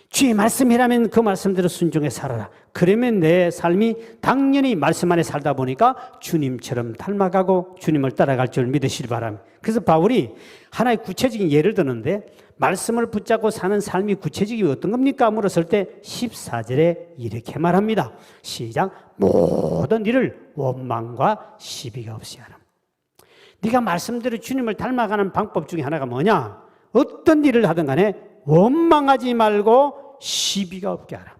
주의 말씀이라면 그 말씀대로 순종해 살아라. 그러면 내 삶이 당연히 말씀 안에 살다 보니까 주님처럼 닮아가고 주님을 따라갈 줄 믿으시길 바랍니다. 그래서 바울이 하나의 구체적인 예를 드는데 말씀을 붙잡고 사는 삶이 구체적이 어떤 겁니까? 물었을 때 14절에 이렇게 말합니다. 시작. 모든 일을 원망과 시비가 없이 하라. 네가 말씀대로 주님을 닮아가는 방법 중에 하나가 뭐냐? 어떤 일을 하든 간에 원망하지 말고 시비가 없게 하라.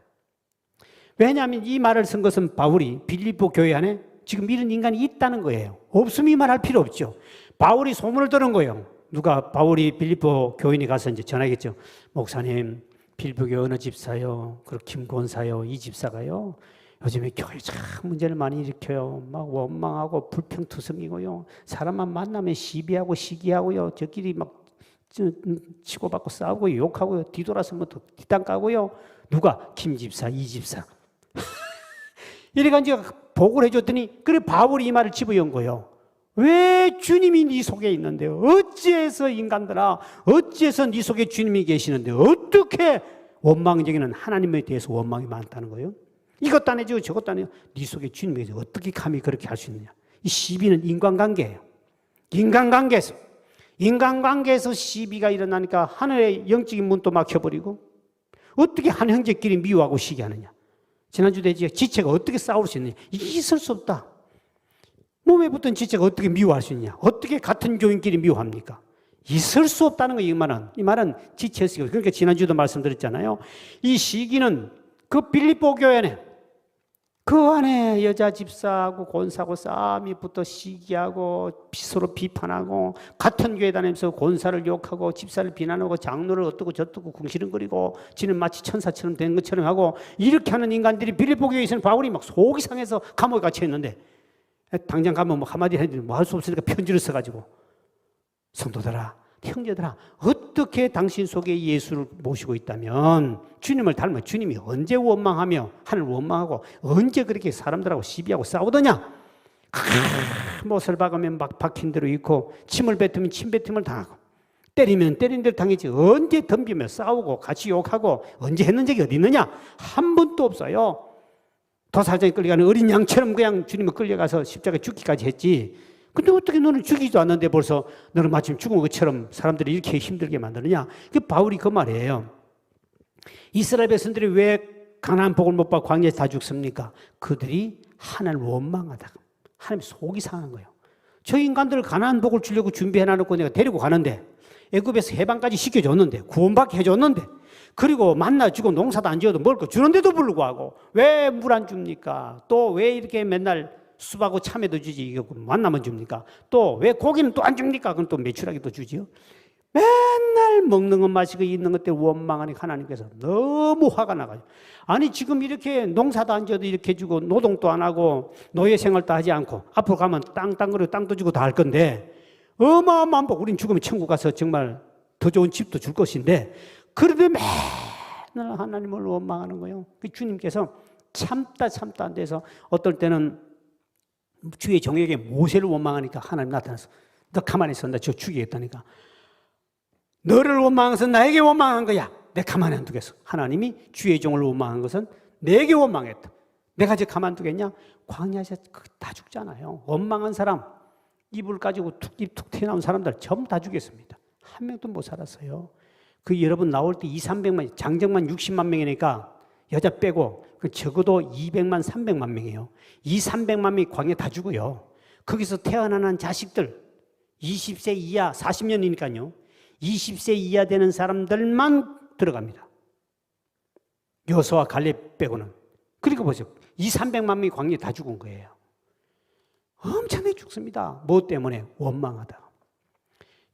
왜냐하면 이 말을 쓴 것은 바울이 빌립보 교회 안에 지금 이런 인간이 있다는 거예요. 없으면 이 말할 필요 없죠. 바울이 소문을 들은 거예요. 누가 바울이 빌립보 교인이 가서 이제 전하겠죠. 목사님, 빌립보 교회 어느 집사요? 그 김권사요? 이 집사가요. 요즘에 교회 참 문제를 많이 일으켜요. 막 원망하고 불평투성이고요. 사람만 만나면 시비하고 시기하고요. 저끼리 막 치고받고 싸우고 욕하고요. 뒤돌아서면 또 뒷담 까고요. 누가? 김 집사, 이 집사. 이래가지고 보고를 해줬더니 그래 바울이 이 말을 집어연 거예요. 왜 주님이 네 속에 있는데 어찌해서 인간들아 어찌해서 네 속에 주님이 계시는데 어떻게 원망적인 하나님에 대해서 원망이 많다는 거예요. 이것도 안 해주고 저것도 안 해주고 네 속에 주님이 계시는데 어떻게 감히 그렇게 할 수 있느냐. 이 시비는 인간관계예요. 인간관계에서 시비가 일어나니까 하늘의 영적인 문도 막혀버리고 어떻게 한 형제끼리 미워하고 시기하느냐. 지난주도 지체가 어떻게 싸울 수 있느냐. 이게 있을 수 없다. 몸에 붙은 지체가 어떻게 미워할 수 있냐. 어떻게 같은 교인끼리 미워합니까? 있을 수 없다는 거예요. 이 말은 지체였어요. 그러니까 지난주도 말씀드렸잖아요. 이 시기는 그 빌립보 교회네. 그 안에 여자 집사하고 권사하고 싸움이 붙어 시기하고 서로 비판하고 같은 교회 다니면서 권사를 욕하고 집사를 비난하고 장로를 어떻고 저떻고 궁시렁거리고 지는 마치 천사처럼 된 것처럼 하고 이렇게 하는 인간들이 빌립보 교회에 있으면 바울이 막 속이 상해서 감옥에 갇혀 있는데 당장 가면 뭐 한마디 해도 뭐 할 수 없으니까 편지를 써가지고 성도들아 형제들아 어떻게 당신 속에 예수를 모시고 있다면 주님을 닮아 주님이 언제 원망하며 하늘 원망하고 언제 그렇게 사람들하고 시비하고 싸우더냐. 못을 박으면 막 박힌 대로 있고 침을 뱉으면 침 뱉음을 당하고 때리면 때린 대로 당했지 언제 덤비며 싸우고 같이 욕하고 언제 했는 적이 어디 있느냐. 한 번도 없어요. 도살장에 끌려가는 어린 양처럼 그냥 주님을 끌려가서 십자가에 죽기까지 했지. 근데 어떻게 너는 죽이지도 않는데 벌써 너는 마침 죽은 것처럼 사람들이 이렇게 힘들게 만드느냐. 그 바울이 그 말이에요. 이스라엘 백성들이 왜 가나안 복을 못 받고 광야에서 다 죽습니까? 그들이 하나님을 원망하다가 하나님 속이 상한 거예요. 저 인간들을 가나안 복을 주려고 준비해놔놓고 내가 데리고 가는데 애굽에서 해방까지 시켜줬는데 구원받게 해줬는데 그리고 만나주고 농사도 안 지어도 먹을 거 주는데도 불구하고 왜 물 안 줍니까? 또 왜 이렇게 맨날 수박하고 참외도 주지 이거 만나면 줍니까? 또 왜 고기는 또 안 줍니까? 그럼 또 메추라기도 주지요. 맨날 먹는 것 마시고 있는 것 때문에 원망하니 하나님께서 너무 화가 나가요. 아니 지금 이렇게 농사도 안 지어도 이렇게 주고 노동도 안 하고 노예 생활도 하지 않고 앞으로 가면 땅그리고 땅도 주고 다 할 건데 어마어마한 복. 우린 죽으면 천국 가서 정말 더 좋은 집도 줄 것인데 그래도 맨날 하나님을 원망하는 거예요. 그 주님께서 참다 안 돼서 어떨 때는 주의 종에게 모세를 원망하니까 하나님 나타나서 너 가만히 있어. 나 저 죽이겠다니까. 너를 원망해서 나에게 원망한 거야. 내가 가만히 안 두겠어. 하나님이 주의 종을 원망한 것은 내게 원망했다. 내가 이제 가만 두겠냐? 광야에서 다 죽잖아요. 원망한 사람, 입을 가지고 입 툭 튀어나온 사람들 전부 다 죽였습니다. 한 명도 못 살았어요. 그 여러분 나올 때 200~300만, 장정만 60만 명이니까 여자 빼고 적어도 200만, 300만 명이에요. 200~300만 명이 광야에 다 죽어요. 거기서 태어나는 자식들 20세 이하 40년이니까요. 20세 이하 되는 사람들만 들어갑니다. 여호수아 갈렙 빼고는. 그러니까 보세요. 200~300만 명이 광야에 다 죽은 거예요. 엄청나게 죽습니다. 뭐 때문에? 원망하다.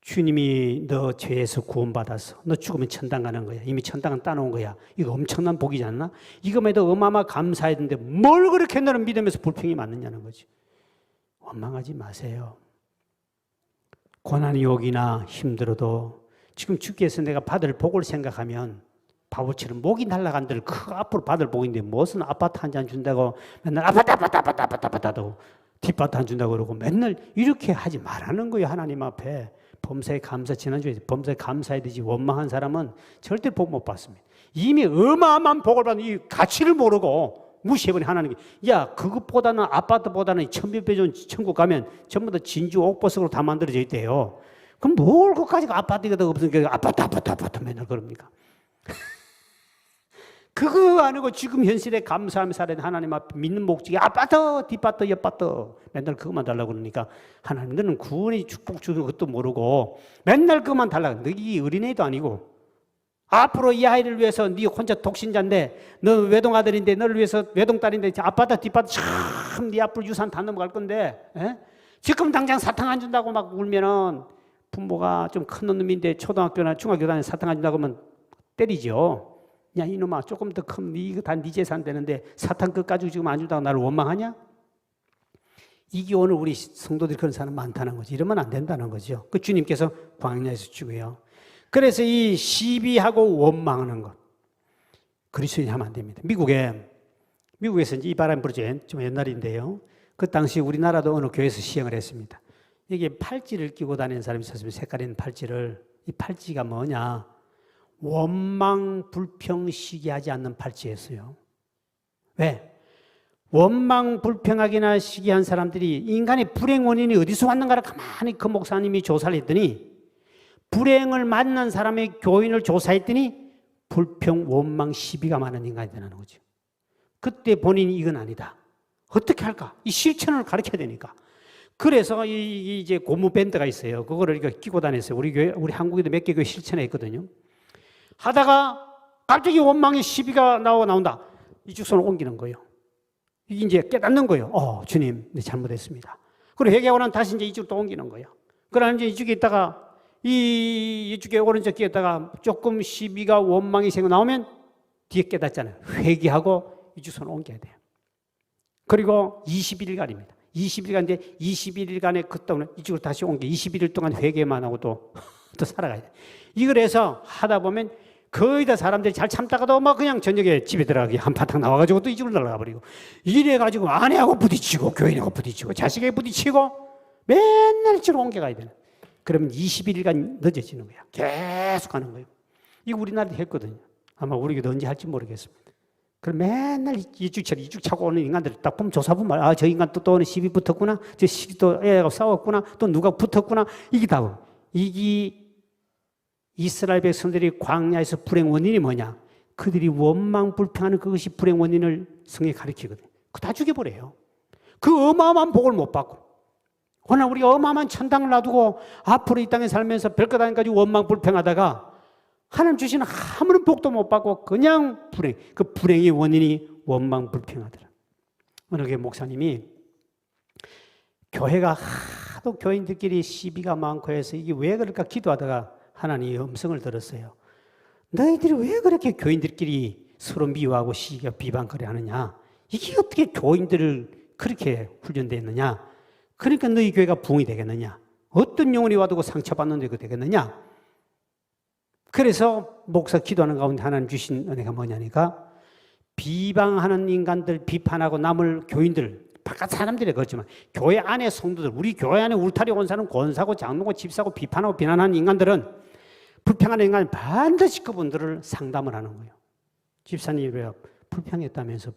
주님이 너 죄에서 구원받았어. 너 죽으면 천당 가는 거야. 이미 천당은 따놓은 거야. 이거 엄청난 복이지 않나? 이거에도 어마어마 감사해야 되는데 뭘 그렇게 너는 믿으면서 불평이 많느냐는 거지. 원망하지 마세요. 고난이 오기나 힘들어도 지금 주께서 내가 받을 복을 생각하면 바보처럼 목이 날아간 데를 그 앞으로 받을 복인데 무슨 아파트 한 잔 준다고 맨날 아파트 뒷밭 안 준다고 그러고 맨날 이렇게 하지 말라는 거예요. 하나님 앞에. 범사에 감사, 지난주에 범사에 감사해야 되지 원망한 사람은 절대 복 못 받습니다. 이미 어마어마한 복을 받는 이 가치를 모르고 무시해버린 하나님이 야 그것보다는 아파트보다는 천몇 배 좋은 천국 가면 전부 다 진주 옥보석으로 다 만들어져 있대요. 그럼 뭘 그까지 아파트가 없으니까 아파트 맨날 그럽니까? 그거 아니고 지금 현실에 감사하며 살아야 돼. 하나님 앞에 믿는 목적이 아파트, 뒷밭, 옆밭 맨날 그것만 달라고 그러니까 하나님 너는 구원의 축복 주는 것도 모르고 맨날 그것만 달라고. 너희 어린애도 아니고 앞으로 이 아이를 위해서 네 혼자 독신자인데 너 외동아들인데 너를 위해서 외동딸인데 아파트, 뒷밭 참 네 앞으로 유산 다 넘어갈 건데 에? 지금 당장 사탕 안 준다고 막 울면은 부모가 좀 큰 놈인데 초등학교나 중학교 다니는 사탕 안 준다고 하면 때리죠. 야 이놈아 조금 더 크면 이거 다 네 재산 되는데 사탕 그거 가지고 지금 안 준다고 나를 원망하냐? 이게 오늘 우리 성도들이 그런 사람 많다는 거지. 이러면 안 된다는 거죠. 그 주님께서 광야에서 주고요. 그래서 이 시비하고 원망하는 것 그리스도인이 하면 안 됩니다. 미국에서 이제 이 바람 불죠. 좀 옛날인데요. 그 당시 우리나라도 어느 교회에서 시행을 했습니다. 이게 팔찌를 끼고 다니는 사람이 있었으면 색깔 있는 팔찌를. 이 팔찌가 뭐냐? 원망, 불평, 시기하지 않는 팔찌였어요. 왜? 원망, 불평하기나 시기한 사람들이 인간의 불행 원인이 어디서 왔는가를 가만히 그 목사님이 조사를 했더니 불행을 만난 사람의 교인을 조사했더니 불평, 원망, 시비가 많은 인간이 되는 거죠. 그때 본인이 이건 아니다. 어떻게 할까? 이 실천을 가르쳐야 되니까. 그래서 이제 고무 밴드가 있어요. 그거를 끼고 다녔어요. 우리 교회, 우리 한국에도 몇 개 교회 실천했거든요. 하다가 갑자기 원망의 시비가 나온다. 이쪽 손을 옮기는 거예요. 이게 이제 깨닫는 거예요. 주님, 네, 잘못했습니다. 그리고 회개하고 나면 다시 이제 이쪽으로 또 옮기는 거예요. 그러나 이제 이쪽에 있다가 이쪽에 오른쪽 귀에 있다가 조금 시비가 원망이 생겨 나오면 뒤에 깨닫잖아요. 회개하고 이쪽 손을 옮겨야 돼요. 그리고 21일간입니다. 21일간인데 21일간에 그동안 이쪽으로 다시 옮겨 21일 동안 회개만 하고 또 살아가야 돼요. 이걸 해서 하다 보면 거의 다 사람들이 잘 참다가도 막 그냥 저녁에 집에 들어가기 한바탕 나와가지고 또 이쪽으로 날아가 버리고 이래가지고 아내하고 부딪히고 교인하고 부딪히고 자식에게 부딪히고 맨날 이쪽으로 옮겨가야 되는. 그러면 21일간 늦어지는 거야. 계속 하는 거예요. 이거 우리나라도 했거든요. 아마 우리가 언제 할지 모르겠습니다. 그럼 맨날 이쪽 차고 오는 인간들 딱 보면 조사 보면 저 인간 또 오늘 시비 붙었구나. 저 시비 또 애가 싸웠구나. 또 누가 붙었구나. 이게 다 이게 이스라엘 백성들이 광야에서 불행 원인이 뭐냐? 그들이 원망 불평하는 그것이 불행 원인을 성경에 가르치거든요. 그거 다 죽여버려요. 그 어마어마한 복을 못 받고 그러나 우리가 어마어마한 천당을 놔두고 앞으로 이 땅에 살면서 별것 아닌까지 원망 불평하다가 하나님 주시는 아무런 복도 못 받고 그냥 불행. 그 불행의 원인이 원망 불평하더라. 어느 교회 목사님이 교회가 하도 교인들끼리 시비가 많고 해서 이게 왜 그럴까 기도하다가 하나님의 음성을 들었어요. 너희들이 왜 그렇게 교인들끼리 서로 미워하고 시기가 비방거리 하느냐? 이게 어떻게 교인들을 그렇게 훈련되었느냐? 그러니까 너희 교회가 부흥이 되겠느냐? 어떤 영혼이 와도 상처받는 데가 되겠느냐? 그래서 목사 기도하는 가운데 하나님 주신 은혜가 뭐냐니까 비방하는 인간들, 비판하고 남을 교인들, 바깥 사람들이 그렇지만 교회 안에 성도들, 우리 교회 안에 울타리 온 사람, 권사고 장로고 집사고 비판하고 비난하는 인간들은 불평하는 인간은 반드시 그분들을 상담을 하는 거예요. 집사님이 왜 불평했다면서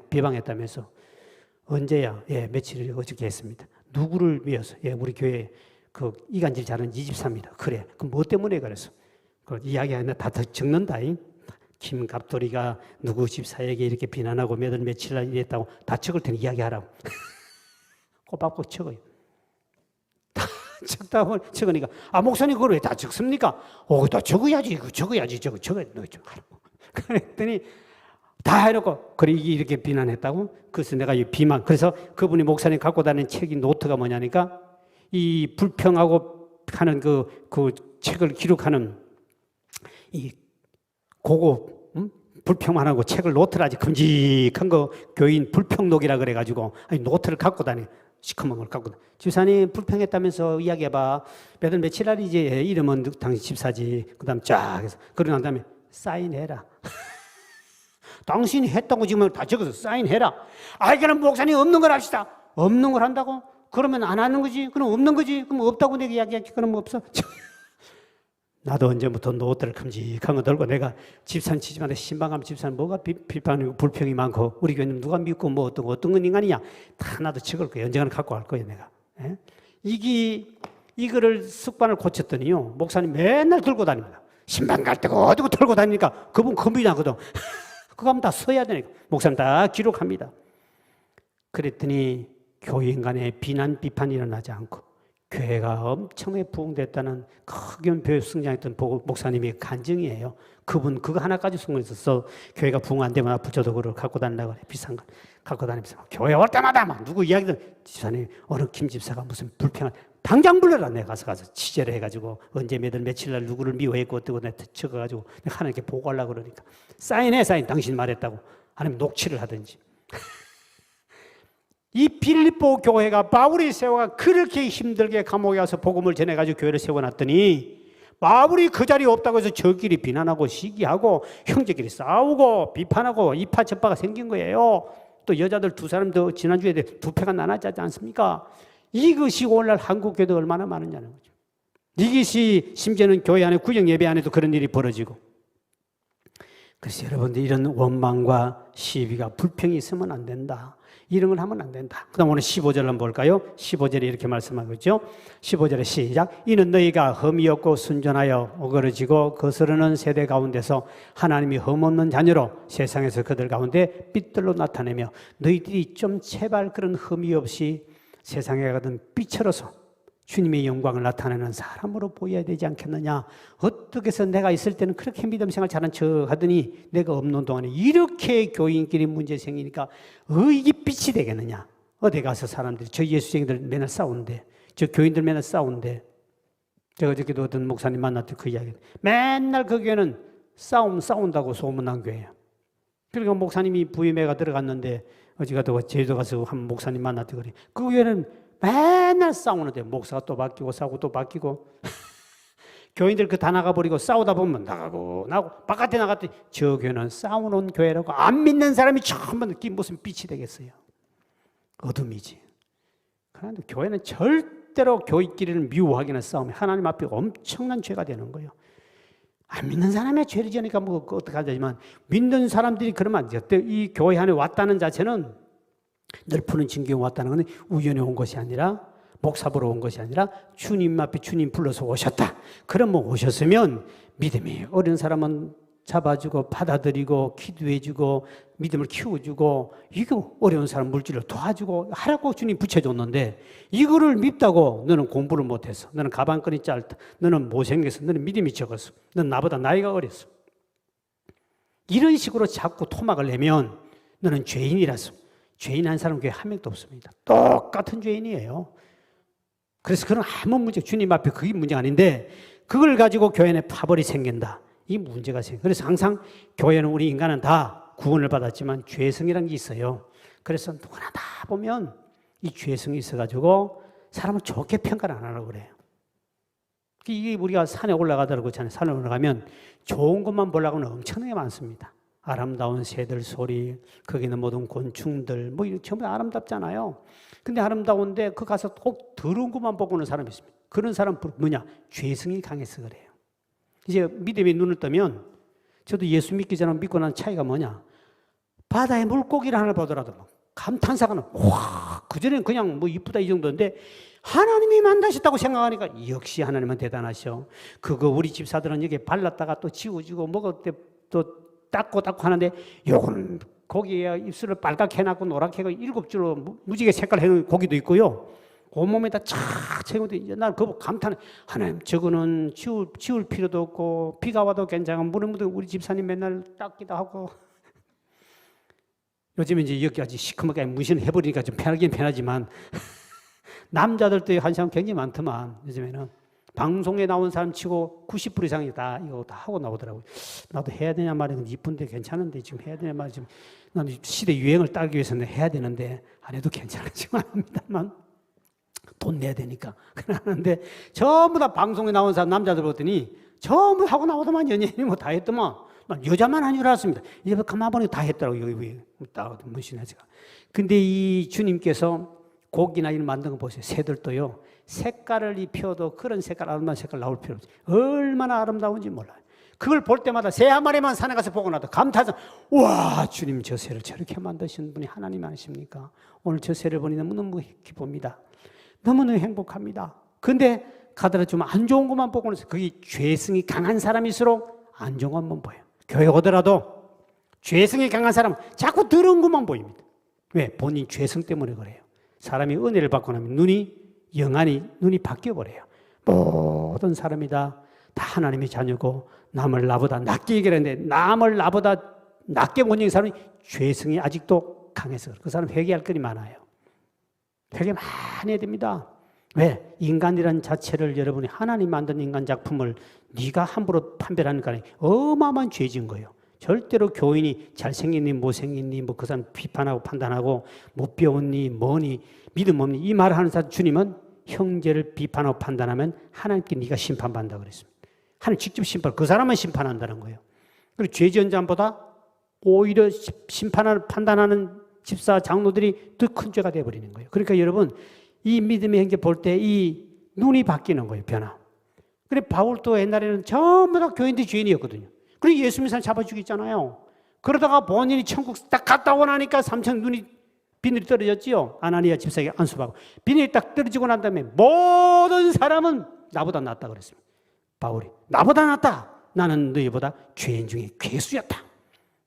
비방했다면서 언제야? 예, 며칠 어저께 했습니다. 누구를 위해서? 예, 우리 교회 그 이간질 잘하는 이 집사입니다. 그래. 그럼 뭐 때문에 그랬어? 그 이야기하는데 다 적는다. 김갑돌이가 누구 집사에게 이렇게 비난하고 며칠 날 이랬다고 다 적을 테니 이야기하라고. 꼬박꼬박 적어요. 다 적다 보면 적으니까 목사님 그걸 왜 다 적습니까? 다 적어야지. 이거 적어야지. 적어야 너 하라고. 그랬더니 다 해놓고 그래 이렇게 비난했다고. 그래서 내가 이 비만. 그래서 그분이 목사님 갖고 다니는 책이 노트가 뭐냐니까 이 불평하고 하는 그 책을 기록하는 이 고급 불평만 하고 책을 노트라지 큼직한 거 교인 불평록이라 그래가지고 노트를 갖고 다니 시커먼 걸 갖고 다니. 집사님 불평했다면서 이야기해봐. 며칠 날이지. 이름은 당신 집사지. 그다음 쫙 해서 그러고 난 다음에 사인해라. 당신이 했다고 지금 다 적어서 사인해라. 그럼 목사님 없는 걸 합시다. 없는 걸 한다고? 그러면 안 하는 거지. 그럼 없는 거지. 그럼 없다고 내가 이야기할게. 그럼 없어. 나도 언제부터 노트를 큼직한 거 들고 내가 집산 치지만 신방하면 집사는 뭐가 비판이고 불평이 많고 우리 교회는 누가 믿고 뭐 어떤 건 인간이냐 다 나도 적을 거예요. 언젠가는 갖고 갈 거예요 내가. 예? 이거를 습관을 고쳤더니요 목사님 맨날 들고 다닙니다. 신방 갈 때가 어디고 들고 다니니까 그분 겁이 나거든. 그거 하면 다 써야 되니까 목사님 다 기록합니다. 그랬더니 교인 간에 비난 비판이 일어나지 않고 교회가 엄청나게 부흥됐다는 크게 교회 성장했던 목사님이 간증이에요. 그분 그거 하나까지 성공했어서 교회가 부흥 안 되면 부처도구를 갖고 다닌다고 그래. 비싼 거 갖고 다니면서 교회 올 때마다 막 누구 이야기든 집사님 어느 김 집사가 무슨 불평을 당장 불러라. 내가 가서 취재를 해가지고 언제 며칠 날 누구를 미워했고 어떻고 내가 적어가지고 내가 하나님께 보고하려고 그러니까 사인 당신 말했다고 아니면 녹취를 하든지. 이 빌립보 교회가 바울이 세워가 그렇게 힘들게 감옥에 가서 복음을 전해가지고 교회를 세워놨더니 바울이 그 자리에 없다고 해서 저끼리 비난하고 시기하고 형제끼리 싸우고 비판하고 이파저파가 생긴 거예요. 또 여자들 두 사람 더 지난주에 두 패가 나눠지지 않습니까? 이것이 오늘날 한국 교회도 얼마나 많으냐는 거죠. 이것이 심지어는 교회 안에 구정 예배 안에도 그런 일이 벌어지고. 그래서 여러분들 이런 원망과 시비가 불평이 있으면 안 된다. 이런 걸 하면 안 된다. 그 다음 오늘 15절 한번 볼까요? 15절에 이렇게 말씀하고 있죠. 15절에 시작. 이는 너희가 흠이 없고 순전하여 어그러지고 거스르는 세대 가운데서 하나님이 흠없는 자녀로 세상에서 그들 가운데 빛들로 나타내며 너희들이 좀 제발 그런 흠이 없이 세상에 가던 빛으로서 주님의 영광을 나타내는 사람으로 보여야 되지 않겠느냐. 어떻게 해서 내가 있을 때는 그렇게 믿음 생활 잘한 척 하더니 내가 없는 동안에 이렇게 교인끼리 문제 생기니까 이게 빛이 되겠느냐. 어디 가서 사람들이 저 예수쟁이들 맨날 싸우는데 저 교인들 맨날 싸우는데 제가 어저께도 어떤 목사님 만났더니 그 이야기 맨날 그 교회는 싸운다고 소문난 교회예요. 그러니까 목사님이 부임회가 들어갔는데 어제가도 제주도 가서 한 목사님 만났더니 그래. 그 교회는 맨날 싸우는데 목사가 또 바뀌고 싸우고 또 바뀌고 교인들 그 다 나가버리고 싸우다 보면 나가고 바깥에 나갔더니 저 교회는 싸우는 교회라고 안 믿는 사람이 처음 느낀 무슨 빛이 되겠어요. 어둠이지. 그런데 교회는 절대로 교인끼리는 미워하기나 싸우면 하나님 앞에 엄청난 죄가 되는 거예요. 안 믿는 사람의 죄를 지으니까 뭐 어떡하지만 믿는 사람들이 그러면 안 돼요. 이 교회 안에 왔다는 자체는 늘 푸는 진경에 왔다는 건 우연히 온 것이 아니라 목사 보러 온 것이 아니라 주님 앞에 주님 불러서 오셨다. 그러면 오셨으면 믿음이 어린 사람은 잡아주고 받아들이고 기도해주고 믿음을 키워주고 이거 어려운 사람 물질을 도와주고 하라고 주님 붙여줬는데 이거를 밉다고 너는 공부를 못해서 너는 가방끈이 짧다. 너는 못생겨서 너는 믿음이 적었어. 너는 나보다 나이가 어렸어. 이런 식으로 자꾸 토막을 내면 너는 죄인이라서 죄인 한 사람 교회 한 명도 없습니다. 똑같은 죄인이에요. 그래서 그런 아무 문제 주님 앞에 그게 문제가 아닌데 그걸 가지고 교회 안에 파벌이 생긴다. 이 문제가 생겨요. 그래서 항상 교회는 우리 인간은 다 구원을 받았지만 죄성이라는 게 있어요. 그래서 누구나 다 보면 이 죄성이 있어가지고 사람을 좋게 평가를 안 하려고 그래요. 이게 우리가 산에 올라가더라고 그렇잖아요. 산에 올라가면 좋은 것만 보려고 하면 엄청나게 많습니다. 아름다운 새들 소리, 거기는 모든 곤충들, 뭐 이런 전부 다 아름답잖아요. 근데 아름다운데 그 가서 꼭 더러운 것만 보고 오는 사람이 있습니다. 그런 사람 뭐냐? 죄성이 강해서 그래요. 이제 믿음의 눈을 뜨면 저도 예수 믿기 전에 믿고 난 차이가 뭐냐? 바다에 물고기를 하나 보더라도 감탄사가 나. 와, 그전에는 그냥 뭐 이쁘다 이 정도인데 하나님이 만드셨다고 생각하니까 역시 하나님은 대단하셔. 그거 우리 집사들은 여기 발랐다가 또 지워주고 먹을 때 또 닦고 하는데 요거는 고기에 입술을 빨갛게 해놨고 노랗게 해고 7줄로 무지개 색깔 해놓은 고기도 있고요. 온몸에다 착 채우는데 이제 난 그거 감탄해. 하나님 저거는 지울 필요도 없고 비가 와도 괜찮아. 물에 묻어 우리 집사님 맨날 닦기도 하고. 요즘에 이제 여기까지 시커멓게 문신을 해버리니까 좀 편하긴 편하지만 남자들도 한 사람 굉장히 많더만. 요즘에는 방송에 나온 사람 치고 90% 이상이 다 이거 다 하고 나오더라고요. 나도 해야 되냐 말이야. 이쁜데 괜찮은데 지금 해야 되냐 말이야. 지금 나는 시대 유행을 따기 위해서는 해야 되는데 안 해도 괜찮지만 합니다만 돈 내야 되니까 그러는데 전부 다 방송에 나온 사람 남자들 보더니 전부 하고 나오더만 연예인이 뭐 다 했더만. 난 여자만 한 줄 알았습니다. 이제 가만 보니 다 했더라고 여기 위에 딱 문신하지가. 근데 이 주님께서 고기나 이런 만든 거 보세요. 새들도요. 색깔을 입혀도 그런 색깔 아름다운 색깔 나올 필요 없지. 얼마나 아름다운지 몰라요. 그걸 볼 때마다 새 한 마리만 산에 가서 보고 나도 감탄해서 와 주님 저 새를 저렇게 만드신 분이 하나님 아니십니까? 오늘 저 새를 보니 너무너무 기쁩니다. 너무너무 행복합니다. 근데 가더라 좀 안 좋은 것만 보고는 그게 죄성이 강한 사람일수록 안 좋은 것만 보여요. 교회 오더라도 죄성이 강한 사람은 자꾸 더러운 것만 보입니다. 왜? 본인 죄성 때문에 그래요. 사람이 은혜를 받고 나면 눈이 바뀌어버려요. 모든 사람이 다 하나님의 자녀고 남을 나보다 낮게 얘기하는데 남을 나보다 낮게 못 여기는 사람이 죄성이 아직도 강해서 그 사람 회개할 거리 많아요. 회개 많이 해야 됩니다. 왜? 인간이라는 자체를 여러분이 하나님 만든 인간 작품을 네가 함부로 판별하는 거 아니에요. 어마어마한 죄진 거예요. 절대로 교인이 잘생겼니 못생겼니 뭐 그 사람 비판하고 판단하고 못 배웠니 뭐니 믿음 없니 이 말을 하는 사람 주님은 형제를 비판하고 판단하면 하나님께 네가 심판받는다 그랬습니다. 하나님 직접 심판, 그 사람은 심판한다는 거예요. 그리고 죄 지은 자보다 오히려 심판하는 판단하는 집사 장로들이 더 큰 죄가 되어버리는 거예요. 그러니까 여러분 이 믿음의 형제 볼 때 이 눈이 바뀌는 거예요. 변화. 그래 바울도 옛날에는 전부 다 교인들이 죄인이었거든요. 그리고 예수 믿는 사람 잡아 죽였잖아요. 그러다가 본인이 천국 딱 갔다 오고 나니까 삼천 눈이 비늘이 떨어졌지요. 아나니아 집사에게 안수받고 비늘이 딱 떨어지고 난 다음에 모든 사람은 나보다 낫다 그랬습니다. 바울이 나보다 낫다. 나는 너희보다 죄인 중에 괴수였다.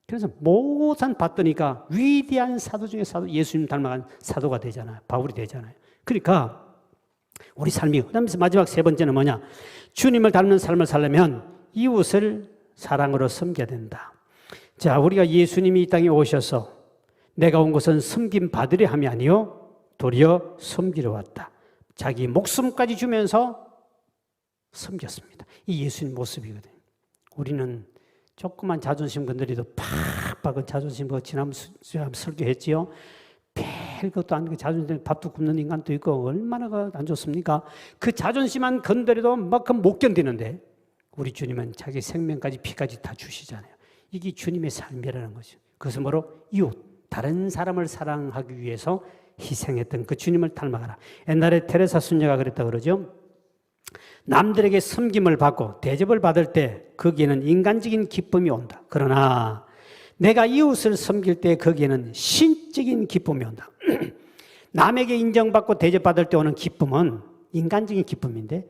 그래서 모산 받더니까 위대한 사도 중에 사도, 예수님 닮아간 사도가 되잖아요. 바울이 되잖아요. 그러니까 우리 삶이 그다음에 마지막 세 번째는 뭐냐? 주님을 닮는 삶을 살려면 이웃을 사랑으로 섬겨야 된다. 자, 우리가 예수님이 이 땅에 오셔서 내가 온 것은 섬김 받으려 함이 아니요 도리어 섬기러 왔다. 자기 목숨까지 주면서 섬겼습니다. 이 예수님 모습이거든요. 우리는 조그만 자존심 건드리도 팍팍은 자존심 지난 설교했지요. 별것도 아니고 자존심 밥도 굶는 인간도 있고 얼마나 안 좋습니까? 그 자존심만 건드려도 막 못 견디는데 우리 주님은 자기 생명까지 피까지 다 주시잖아요. 이게 주님의 삶이라는 거죠. 그것은 바로 이웃, 다른 사람을 사랑하기 위해서 희생했던 그 주님을 닮아가라. 옛날에 테레사 순녀가 그랬다고 그러죠. 남들에게 섬김을 받고 대접을 받을 때 거기에는 인간적인 기쁨이 온다. 그러나 내가 이웃을 섬길 때 거기에는 신적인 기쁨이 온다. 남에게 인정받고 대접받을 때 오는 기쁨은 인간적인 기쁨인데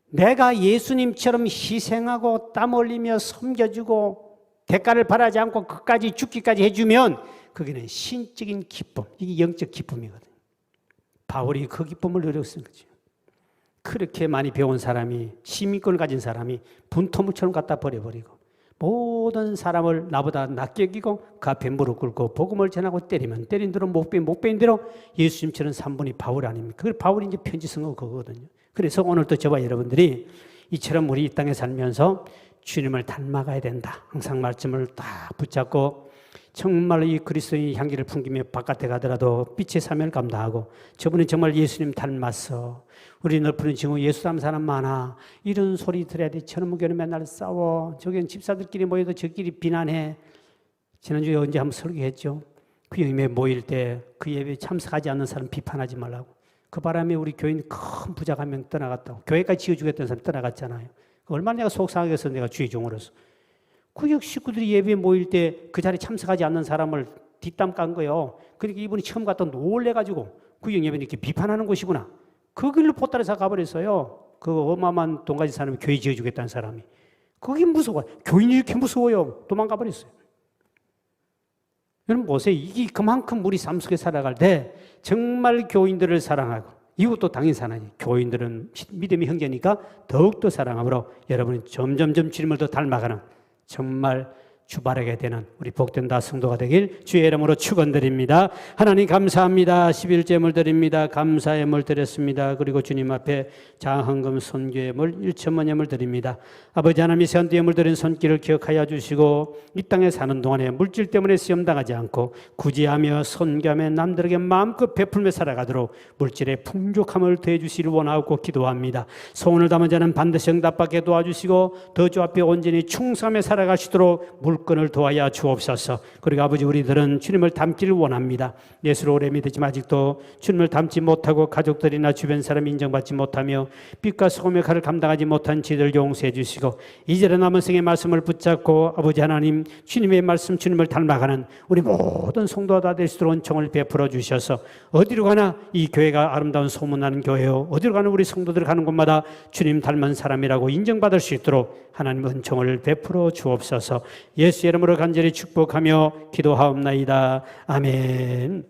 내가 예수님처럼 희생하고 땀 흘리며 섬겨주고 대가를 바라지 않고 끝까지 죽기까지 해주면 거기는 신적인 기쁨, 이게 영적 기쁨이거든요. 바울이 그 기쁨을 누렸을 거죠. 그렇게 많이 배운 사람이, 시민권을 가진 사람이 분토물처럼 갖다 버려버리고 모든 사람을 나보다 낮게 여기고 그 앞에 무릎 꿇고 복음을 전하고 때리면 때린 대로 못 배인 대로 예수님처럼 3분이 바울 아닙니까? 그 바울이 이제 편지 쓴 거 그거거든요. 그래서 오늘도 저와 여러분들이 이처럼 우리 이 땅에 살면서 주님을 닮아가야 된다. 항상 말씀을 다 붙잡고 정말 이 그리스도의 향기를 풍기며 바깥에 가더라도 빛의 사명을 감당하고 저분은 정말 예수님 닮았어. 우리 넓은 지금 예수 닮은 사람 많아. 이런 소리 들어야 돼. 저놈의 교회는 맨날 싸워. 저기는 집사들끼리 모여도 저끼리 비난해. 지난주에 언제 한번 설교했죠. 그 예배 모일 때 그 예배에 참석하지 않는 사람 비판하지 말라고. 그 바람에 우리 교인 큰 부자가 한 명 떠나갔다고. 교회까지 지어주겠다는 사람 떠나갔잖아요. 얼마나 내가 속상하게 해서 내가 주의 종으로서. 그 식구들이 예배에 모일 때 그 자리에 참석하지 않는 사람을 뒷담 깐 거예요. 그러니까 이분이 처음 갔다 놀래가지고 구역예배는 이렇게 비판하는 곳이구나. 그 길로 보따리사 가버렸어요. 그 어마어마한 돈 가진 사람이 교회 지어주겠다는 사람이. 그게 무서워요. 교인이 이렇게 무서워요. 도망가 버렸어요. 여러분 보세요. 이게 그만큼 우리 삶 속에 살아갈 때 정말 교인들을 사랑하고 이것도 당연히 사랑하지. 교인들은 믿음의 형제니까 더욱더 사랑함으로 여러분이 점점점 주님을 더 닮아가는 정말 주바르게 되는 우리 복된 다 성도가 되길 주의 이름으로 축원드립니다. 하나님 감사합니다. 11제물 드립니다. 감사의 물 드렸습니다. 그리고 주님 앞에 장헌금 선교의 물 1천만 원을 드립니다. 아버지 하나님이 선교의 물 드린 손길을 기억하여 주시고 이 땅에 사는 동안에 물질 때문에 시험당하지 않고 구제하며 선교하며 남들에게 마음껏 베풀며 살아가도록 물질의 풍족함을 더해 주시기를 원하고 기도합니다. 소원을 담은 자는 반드시 응답받게 도와주시고 더 주 앞에 온전히 충성하며 살아가시도록 물건을 도와야 주옵소서. 그리고 아버지 우리들은 주님을 닮기를 원합니다. 예수를 오래 믿었지만 아직도 주님을 닮지 못하고 가족들이나 주변 사람이 인정받지 못하며 빛과 소금의 칼을 감당하지 못한 지들 용서해 주시고 이제는 남은 생의 말씀을 붙잡고 아버지 하나님 주님의 말씀 주님을 닮아가는 우리 모든 성도가 다 될 수 있도록 은총을 베풀어 주셔서 어디로 가나 이 교회가 아름다운 소문나는 교회요 어디로 가나 우리 성도들 가는 곳마다 주님 닮은 사람이라고 인정받을 수 있도록 하나님 은총을 베풀어 주옵소서. 예수 이름으로 간절히 축복하며 기도하옵나이다. 아멘.